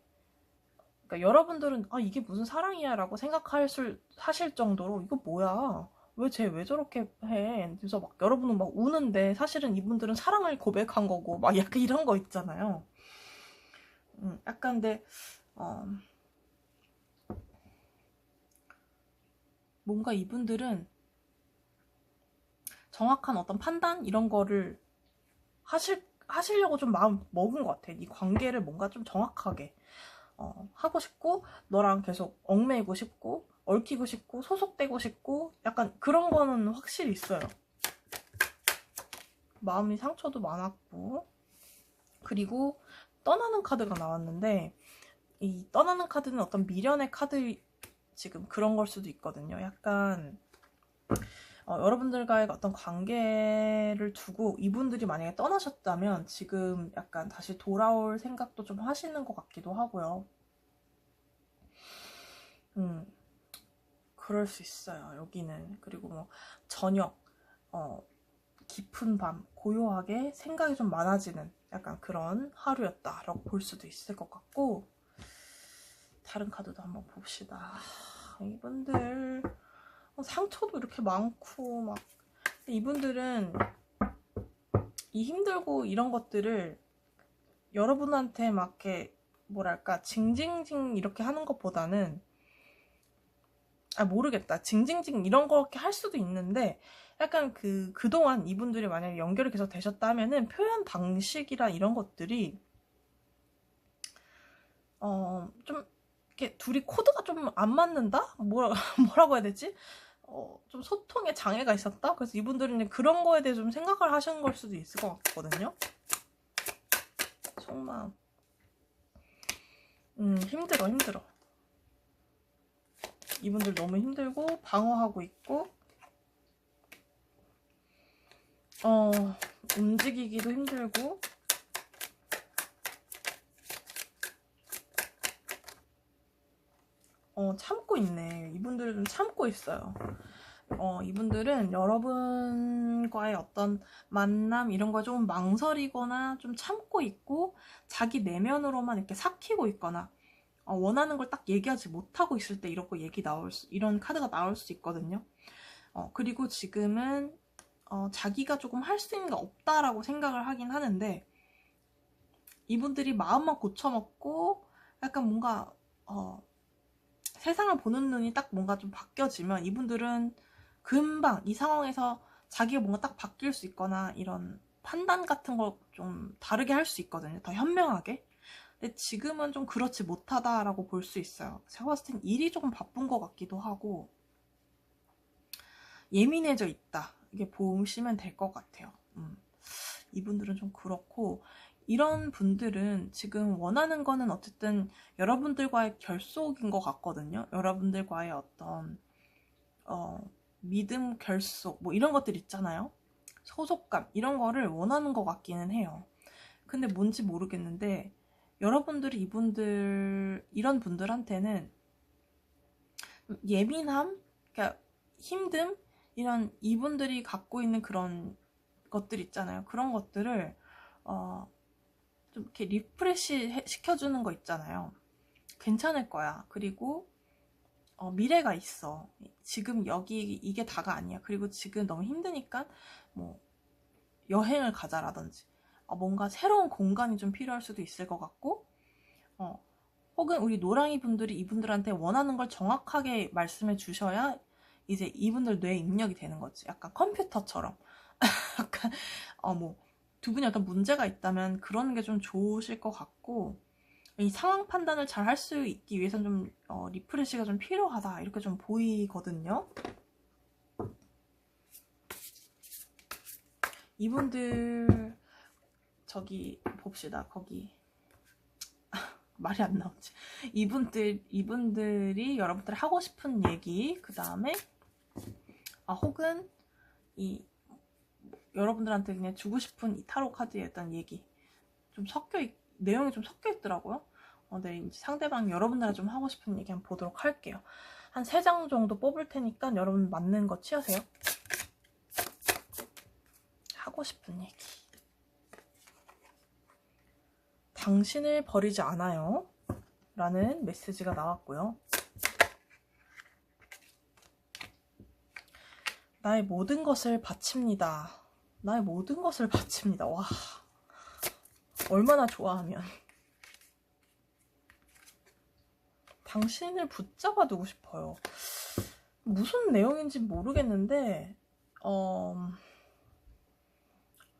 그러니까 여러분들은 이게 무슨 사랑이야 라고 하실 정도로 이거 뭐야, 왜 저렇게 해. 그래서 막 여러분은 막 우는데 사실은 이분들은 사랑을 고백한 거고 막 약간 이런 거 있잖아요. 약간 근데 뭔가 이분들은 정확한 어떤 판단 이런 거를 하시려고 좀 마음 먹은 것 같아. 이 관계를 뭔가 좀 정확하게 하고 싶고, 너랑 계속 얽매이고 싶고, 얽히고 싶고, 소속되고 싶고, 약간 그런 거는 확실히 있어요. 마음이 상처도 많았고. 그리고 떠나는 카드가 나왔는데, 이 떠나는 카드는 어떤 미련의 카드, 지금 그런 걸 수도 있거든요. 약간 여러분들과의 어떤 관계를 두고 이분들이 만약에 떠나셨다면 지금 약간 다시 돌아올 생각도 좀 하시는 것 같기도 하고요. 그럴 수 있어요, 여기는. 그리고 뭐 저녁 깊은 밤 고요하게 생각이 좀 많아지는 약간 그런 하루였다라고 볼 수도 있을 것 같고, 다른 카드도 한번 봅시다. 이분들 상처도 이렇게 많고 막, 이분들은 이 힘들고 이런 것들을 여러분한테 막 이렇게 뭐랄까 징징징 이렇게 하는 것보다는 모르겠다. 징징징 이런 거 이렇게 할 수도 있는데, 약간 그동안 이분들이 만약에 연결이 계속 되셨다 하면은 표현 방식이나 이런 것들이 좀 이렇게 둘이 코드가 좀 안 맞는다? 뭐라고 해야 되지? 좀 소통에 장애가 있었다? 그래서 이분들은 그런 거에 대해 좀 생각을 하시는 걸 수도 있을 것 같거든요. 속마음. 힘들어. 이분들 너무 힘들고 방어하고 있고 움직이기도 힘들고 참고 있네. 이분들은 참고 있어요. 이분들은 여러분과의 어떤 만남 이런 거 좀 망설이거나 좀 참고 있고, 자기 내면으로만 이렇게 삭히고 있거나 원하는 걸 딱 얘기하지 못하고 있을 때 이런 카드가 나올 수 있거든요. 그리고 지금은 자기가 조금 할 수 있는 게 없다라고 생각을 하긴 하는데, 이분들이 마음만 고쳐먹고 약간 뭔가 세상을 보는 눈이 딱 뭔가 좀 바뀌어지면 이분들은 금방 이 상황에서 자기가 뭔가 딱 바뀔 수 있거나 이런 판단 같은 걸 좀 다르게 할 수 있거든요. 더 현명하게. 근데 지금은 좀 그렇지 못하다라고 볼 수 있어요. 제가 봤을 땐 일이 조금 바쁜 것 같기도 하고, 예민해져 있다. 이게 보시면 될 것 같아요. 이분들은 좀 그렇고, 이런 분들은 지금 원하는 거는 어쨌든 여러분들과의 결속인 것 같거든요. 여러분들과의 어떤 믿음, 결속 뭐 이런 것들 있잖아요. 소속감 이런 거를 원하는 것 같기는 해요. 근데 뭔지 모르겠는데 여러분들이 이런 분들한테는 예민함, 그러니까 힘듦, 이런 이분들이 갖고 있는 그런 것들 있잖아요. 그런 것들을 좀 이렇게 리프레시 시켜주는 거 있잖아요. 괜찮을 거야. 그리고 미래가 있어. 지금 여기 이게 다가 아니야. 그리고 지금 너무 힘드니까 뭐 여행을 가자라든지 뭔가 새로운 공간이 좀 필요할 수도 있을 것 같고 혹은 우리 노랑이 분들이 이분들한테 원하는 걸 정확하게 말씀해 주셔야 이제 이분들 뇌에 입력이 되는 거지. 약간 컴퓨터처럼. 약간 뭐 두 분이 어떤 문제가 있다면 그런 게 좀 좋으실 것 같고, 이 상황 판단을 잘 할 수 있기 위해서는 좀 리프레시가 좀 필요하다 이렇게 좀 보이거든요. 이분들 저기 봅시다. 거기 말이 안 나오지. 이분들이 여러분들이 하고 싶은 얘기, 그 다음에 혹은 여러분들한테 그냥 주고 싶은 이 타로 카드에 어떤 얘기 좀 내용이 좀 섞여 있더라고요. 네, 이제 상대방 여러분들한테 좀 하고 싶은 얘기 한번 보도록 할게요. 한 3장 정도 뽑을 테니까 여러분 맞는 거 취하세요. 하고 싶은 얘기. 당신을 버리지 않아요. 라는 메시지가 나왔고요. 나의 모든 것을 바칩니다. 나의 모든 것을 바칩니다. 와, 얼마나 좋아하면. 당신을 붙잡아 두고 싶어요. 무슨 내용인지 모르겠는데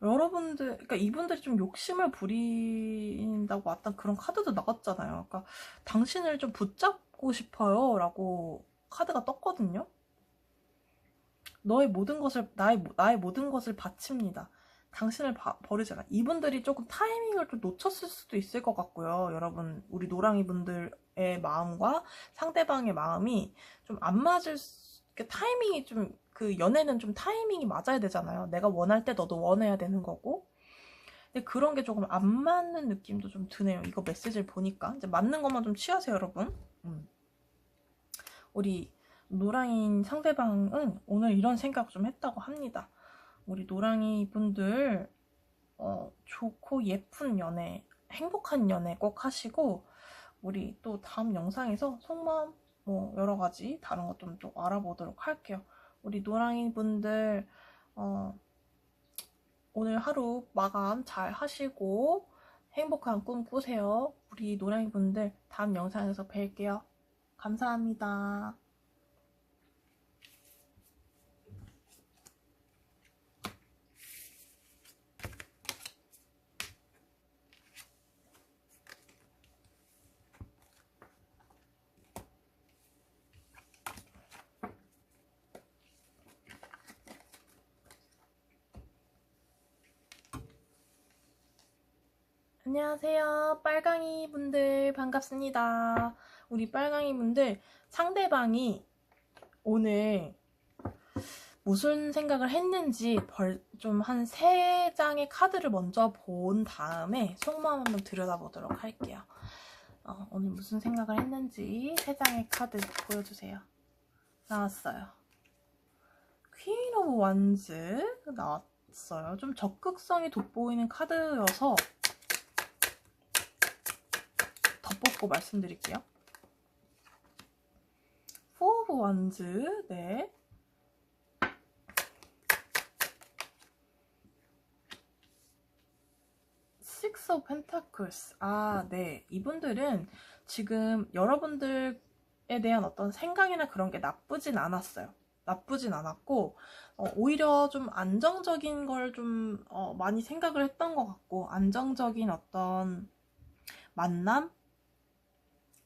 여러분들, 그러니까 이분들이 좀 욕심을 부린다고 어떤 그런 카드도 나왔잖아요. 그러니까 당신을 좀 붙잡고 싶어요 라고 카드가 떴거든요. 나의 모든 것을 바칩니다. 당신을 버리지 않아. 이분들이 조금 타이밍을 좀 놓쳤을 수도 있을 것 같고요. 여러분, 우리 노랑이 분들의 마음과 상대방의 마음이 좀 안 맞을 타이밍이 좀, 그 연애는 좀 타이밍이 맞아야 되잖아요. 내가 원할 때 너도 원해야 되는 거고. 근데 그런 게 조금 안 맞는 느낌도 좀 드네요. 이거 메시지를 보니까. 이제 맞는 것만 좀 취하세요, 여러분. 우리 노랑이 상대방은 오늘 이런 생각 좀 했다고 합니다. 우리 노랑이 분들 좋고 예쁜 연애, 행복한 연애 꼭 하시고, 우리 또 다음 영상에서 속마음 뭐 여러 가지 다른 것 좀 또 알아보도록 할게요. 우리 노랑이 분들 오늘 하루 마감 잘 하시고 행복한 꿈 꾸세요. 우리 노랑이 분들 다음 영상에서 뵐게요. 감사합니다. 안녕하세요. 빨강이 분들 반갑습니다. 우리 빨강이 분들 상대방이 오늘 무슨 생각을 했는지 좀 한 3장의 카드를 먼저 본 다음에 속마음 한번 들여다보도록 할게요. 오늘 무슨 생각을 했는지 3장의 카드 보여주세요. 나왔어요. 퀸 오브 완즈 나왔어요. 좀 적극성이 돋보이는 카드여서 덧붙고 말씀드릴게요. 포 오브 완즈, 네. 식스 오브 펜타클스. 네. 이분들은 지금 여러분들에 대한 어떤 생각이나 그런 게 나쁘진 않았어요. 나쁘진 않았고 오히려 좀 안정적인 걸 좀 많이 생각을 했던 것 같고, 안정적인 어떤 만남?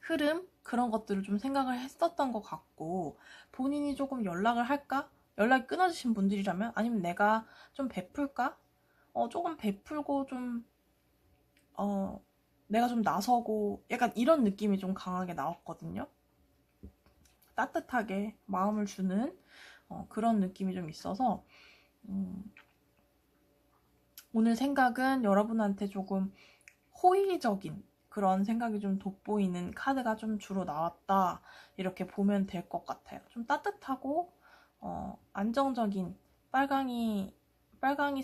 흐름? 그런 것들을 좀 생각을 했었던 것 같고, 본인이 조금 연락을 할까? 연락이 끊어지신 분들이라면, 아니면 내가 좀 베풀까? 조금 베풀고 좀, 내가 좀 나서고, 약간 이런 느낌이 좀 강하게 나왔거든요. 따뜻하게 마음을 주는 그런 느낌이 좀 있어서, 오늘 생각은 여러분한테 조금 호의적인 그런 생각이 좀 돋보이는 카드가 좀 주로 나왔다, 이렇게 보면 될 것 같아요. 좀 따뜻하고 안정적인, 빨강이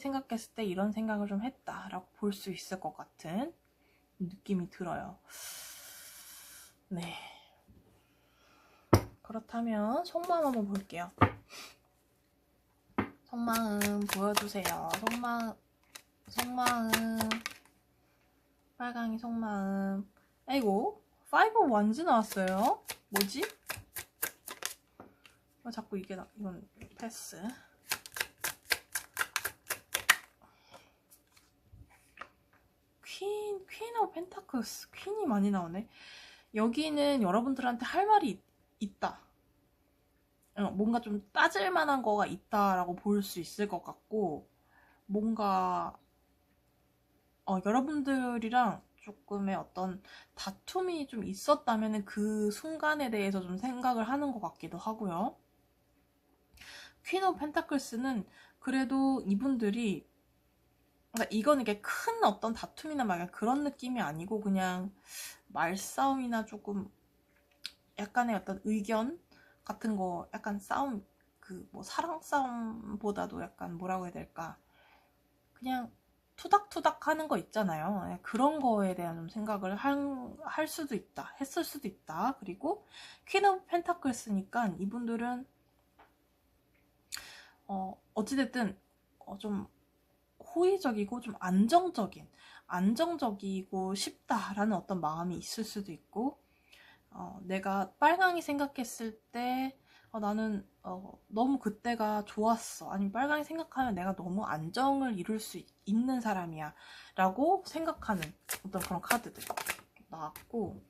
생각했을 때 이런 생각을 좀 했다라고 볼 수 있을 것 같은 느낌이 들어요. 네. 그렇다면 속마음 한번 볼게요. 속마음 보여주세요. 속마음. 빨강이 속마음. 아이고, 5 원즈 나왔어요. 뭐지? 자꾸 이건 패스. 퀸 오브 펜타클스. 퀸이 많이 나오네. 여기는 여러분들한테 할 말이 있다. 뭔가 좀 따질 만한 거가 있다라고 볼 수 있을 것 같고, 뭔가 여러분들이랑 조금의 어떤 다툼이 좀 있었다면 그 순간에 대해서 좀 생각을 하는 것 같기도 하고요. 퀸 오브 펜타클스는 그래도 이분들이, 그러니까 이건 이게 큰 어떤 다툼이나 막 그런 느낌이 아니고 그냥 말싸움이나 조금 약간의 어떤 의견 같은 거, 약간 싸움, 뭐 사랑 싸움보다도 약간 뭐라고 해야 될까, 그냥 투닥투닥 하는 거 있잖아요. 그런 거에 대한 좀 생각을 할 수도 있다, 했을 수도 있다. 그리고 퀸 오브 펜타클스니까 이분들은 어찌됐든 좀 호의적이고 좀 안정적이고 싶다라는 어떤 마음이 있을 수도 있고, 내가 빨강이 생각했을 때 나는 너무 그때가 좋았어, 아니면 빨강이 생각하면 내가 너무 안정을 이룰 수 있는 사람이야 라고 생각하는 어떤 그런 카드들이 나왔고,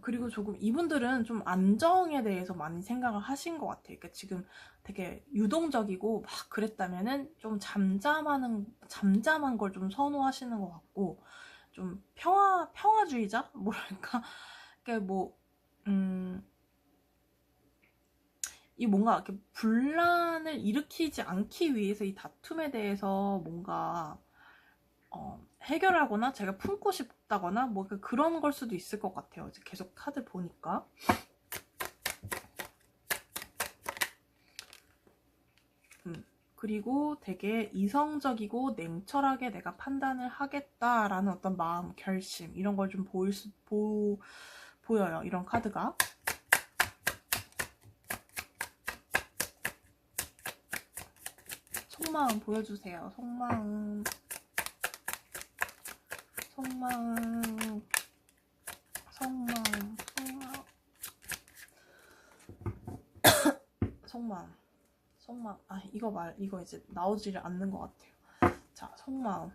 그리고 조금 이분들은 좀 안정에 대해서 많이 생각을 하신 것 같아요. 그러니까 지금 되게 유동적이고 막 그랬다면은 좀 잠잠한 걸 좀 선호하시는 것 같고, 좀 평화주의자? 뭐랄까? 그러니까 이 뭔가 이렇게 분란을 일으키지 않기 위해서 이 다툼에 대해서 뭔가 해결하거나 제가 품고 싶다거나 뭐 그런 걸 수도 있을 것 같아요. 이제 계속 카드 보니까. 그리고 되게 이성적이고 냉철하게 내가 판단을 하겠다라는 어떤 마음, 결심, 이런 걸 좀 보여요. 이런 카드가. 속마음 보여주세요. 속마음. 속마음. 이거 이제 나오지를 않는 것 같아요. 자, 속마음.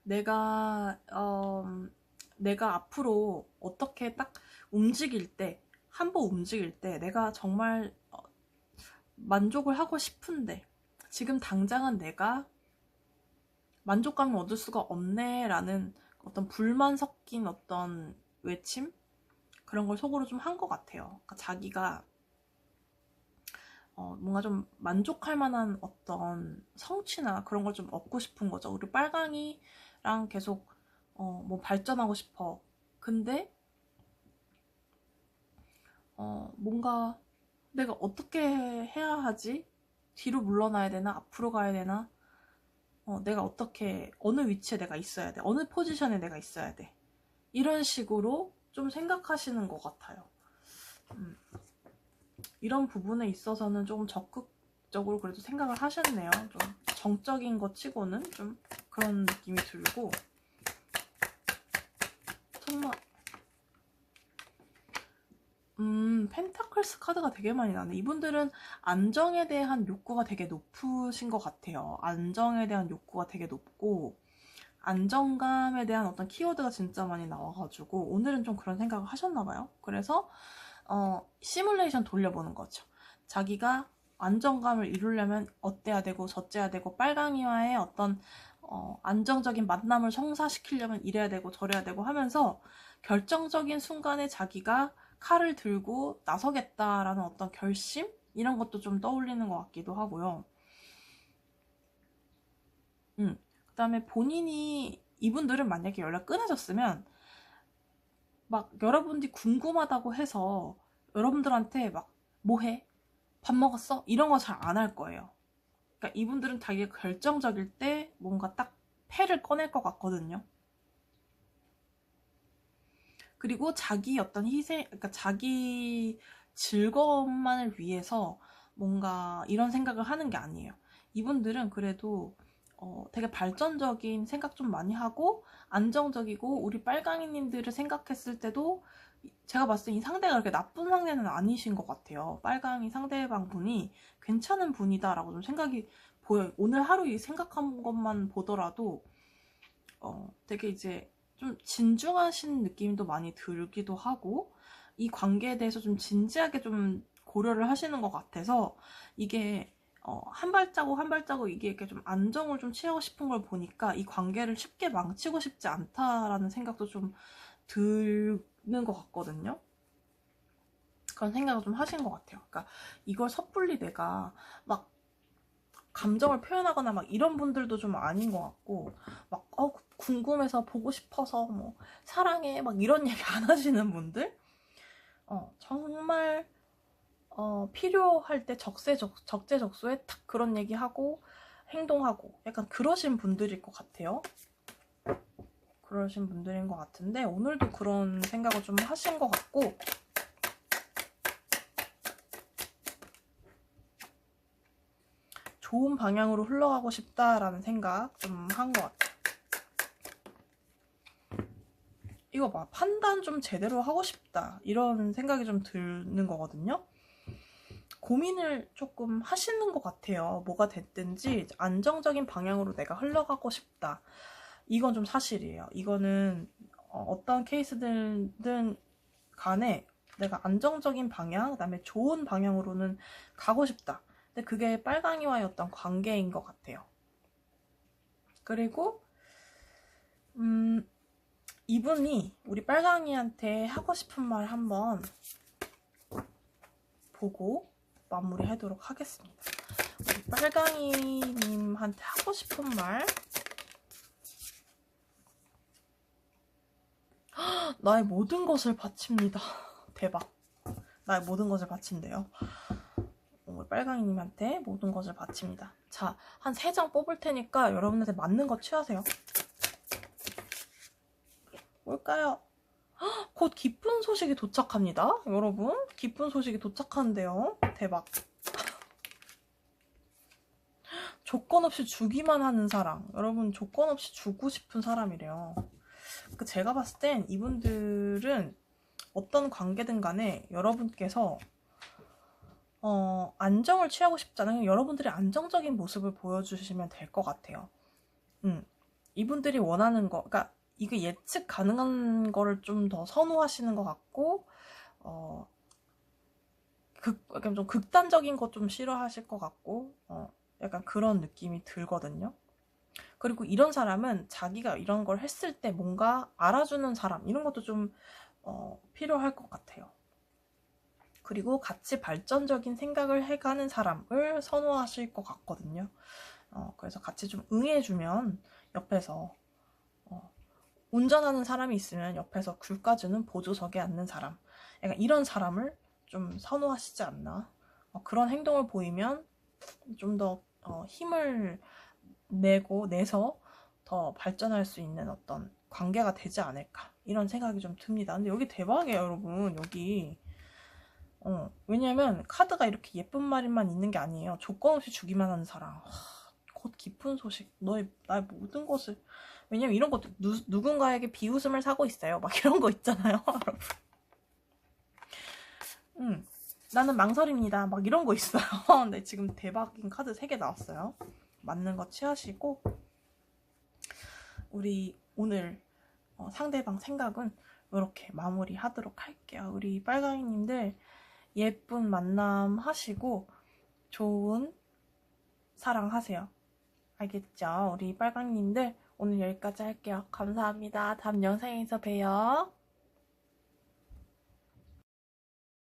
내가 앞으로 어떻게 딱 한번 움직일 때 내가 정말 만족을 하고 싶은데 지금 당장은 내가 만족감을 얻을 수가 없네 라는 어떤 불만 섞인 어떤 외침? 그런 걸 속으로 좀 한 것 같아요. 그러니까 자기가 뭔가 좀 만족할 만한 어떤 성취나 그런 걸 좀 얻고 싶은 거죠. 우리 빨강이랑 계속 뭐 발전하고 싶어. 근데 뭔가 내가 어떻게 해야 하지? 뒤로 물러나야 되나? 앞으로 가야 되나? 내가 어느 위치에 내가 있어야 돼? 어느 포지션에 내가 있어야 돼? 이런 식으로 좀 생각하시는 것 같아요. 이런 부분에 있어서는 조금 적극적으로 그래도 생각을 하셨네요. 좀 정적인 것 치고는 좀 그런 느낌이 들고, 정말 펜타클스 카드가 되게 많이 나네. 이분들은 안정에 대한 욕구가 되게 높으신 것 같아요. 안정에 대한 욕구가 되게 높고, 안정감에 대한 어떤 키워드가 진짜 많이 나와가지고 오늘은 좀 그런 생각을 하셨나봐요. 그래서 시뮬레이션 돌려보는 거죠. 자기가 안정감을 이루려면 어때야 되고 저때야 되고 빨강이와의 어떤 안정적인 만남을 성사시키려면 이래야 되고 저래야 되고 하면서 결정적인 순간에 자기가 칼을 들고 나서겠다라는 어떤 결심? 이런 것도 좀 떠올리는 것 같기도 하고요. 그 다음에 본인이 이분들은 만약에 연락 끊어졌으면 막 여러분들이 궁금하다고 해서 여러분들한테 막 뭐해? 밥 먹었어? 이런 거 잘 안 할 거예요. 그러니까 이분들은 자기가 결정적일 때 뭔가 딱 패를 꺼낼 것 같거든요. 그리고 자기 어떤 희생, 그러니까 자기 즐거움만을 위해서 뭔가 이런 생각을 하는 게 아니에요. 이분들은 그래도 되게 발전적인 생각 좀 많이 하고 안정적이고 우리 빨강이님들을 생각했을 때도 제가 봤을 때 이 상대가 그렇게 나쁜 상대는 아니신 것 같아요. 빨강이 상대방 분이 괜찮은 분이다라고 좀 생각이 보여요. 오늘 하루 이 생각한 것만 보더라도 되게 이제 좀 진중하신 느낌도 많이 들기도 하고 이 관계에 대해서 좀 진지하게 좀 고려를 하시는 것 같아서 이게 한 발자국 한 발자국 이게 이렇게 좀 안정을 좀 취하고 싶은 걸 보니까 이 관계를 쉽게 망치고 싶지 않다라는 생각도 좀 드는 것 같거든요. 그런 생각을 좀 하신 것 같아요. 그러니까 이걸 섣불리 내가 막 감정을 표현하거나 막 이런 분들도 좀 아닌 것 같고 막 궁금해서 보고 싶어서 뭐 사랑해 막 이런 얘기 안 하시는 분들 정말 필요할 때 적재적소에 딱 그런 얘기하고 행동하고 약간 그러신 분들일 것 같아요. 그러신 분들인 것 같은데 오늘도 그런 생각을 좀 하신 것 같고 좋은 방향으로 흘러가고 싶다라는 생각 좀 한 것 같아요. 이거 봐, 판단 좀 제대로 하고 싶다 이런 생각이 좀 드는 거거든요. 고민을 조금 하시는 것 같아요. 뭐가 됐든지 안정적인 방향으로 내가 흘러가고 싶다. 이건 좀 사실이에요. 이거는 어떤 케이스들든 간에 내가 안정적인 방향, 그다음에 좋은 방향으로는 가고 싶다. 근데 그게 빨강이와의 어떤 관계인 것 같아요. 그리고 이분이 우리 빨강이한테 하고 싶은 말 한번 보고 마무리하도록 하겠습니다. 우리 빨강이님한테 하고 싶은 말 나의 모든 것을 바칩니다. 대박. 나의 모든 것을 바친대요. 빨강이님한테 모든 것을 바칩니다. 자, 한 3장 뽑을 테니까 여러분한테 맞는 거 취하세요. 뭘까요? 곧 기쁜 소식이 도착합니다. 여러분, 기쁜 소식이 도착하는데요. 대박. 조건 없이 주기만 하는 사랑. 여러분, 조건 없이 주고 싶은 사람이래요. 제가 봤을 땐 이분들은 어떤 관계든 간에 여러분께서 안정을 취하고 싶잖아요. 여러분들이 안정적인 모습을 보여주시면 될 것 같아요. 이분들이 원하는 거, 그러니까 이게 예측 가능한 거를 좀 더 선호하시는 것 같고, 약간 좀 극단적인 거 좀 싫어하실 것 같고, 약간 그런 느낌이 들거든요. 그리고 이런 사람은 자기가 이런 걸 했을 때 뭔가 알아주는 사람, 이런 것도 좀 필요할 것 같아요. 그리고 같이 발전적인 생각을 해가는 사람을 선호하실 것 같거든요. 그래서 같이 좀 응해주면 옆에서 운전하는 사람이 있으면 옆에서 귤 까주는 보조석에 앉는 사람, 약간 이런 사람을 좀 선호하시지 않나. 그런 행동을 보이면 좀 더 힘을 내서 더 발전할 수 있는 어떤 관계가 되지 않을까 이런 생각이 좀 듭니다. 근데 여기 대박이에요, 여러분. 여기 왜냐면 카드가 이렇게 예쁜 말만 있는 게 아니에요. 조건 없이 주기만 하는 사람. 곧 깊은 소식. 나의 모든 것을. 왜냐면 이런 것도 누군가에게 비웃음을 사고 있어요. 막 이런 거 있잖아요, 여러분. 나는 망설입니다. 막 이런 거 있어요. 근데 지금 대박인 카드 3개 나왔어요. 맞는 거 취하시고 우리 오늘 상대방 생각은 이렇게 마무리하도록 할게요. 우리 빨강이님들 예쁜 만남 하시고 좋은 사랑하세요. 알겠죠? 우리 빨강님들 오늘 여기까지 할게요. 감사합니다. 다음 영상에서 봬요.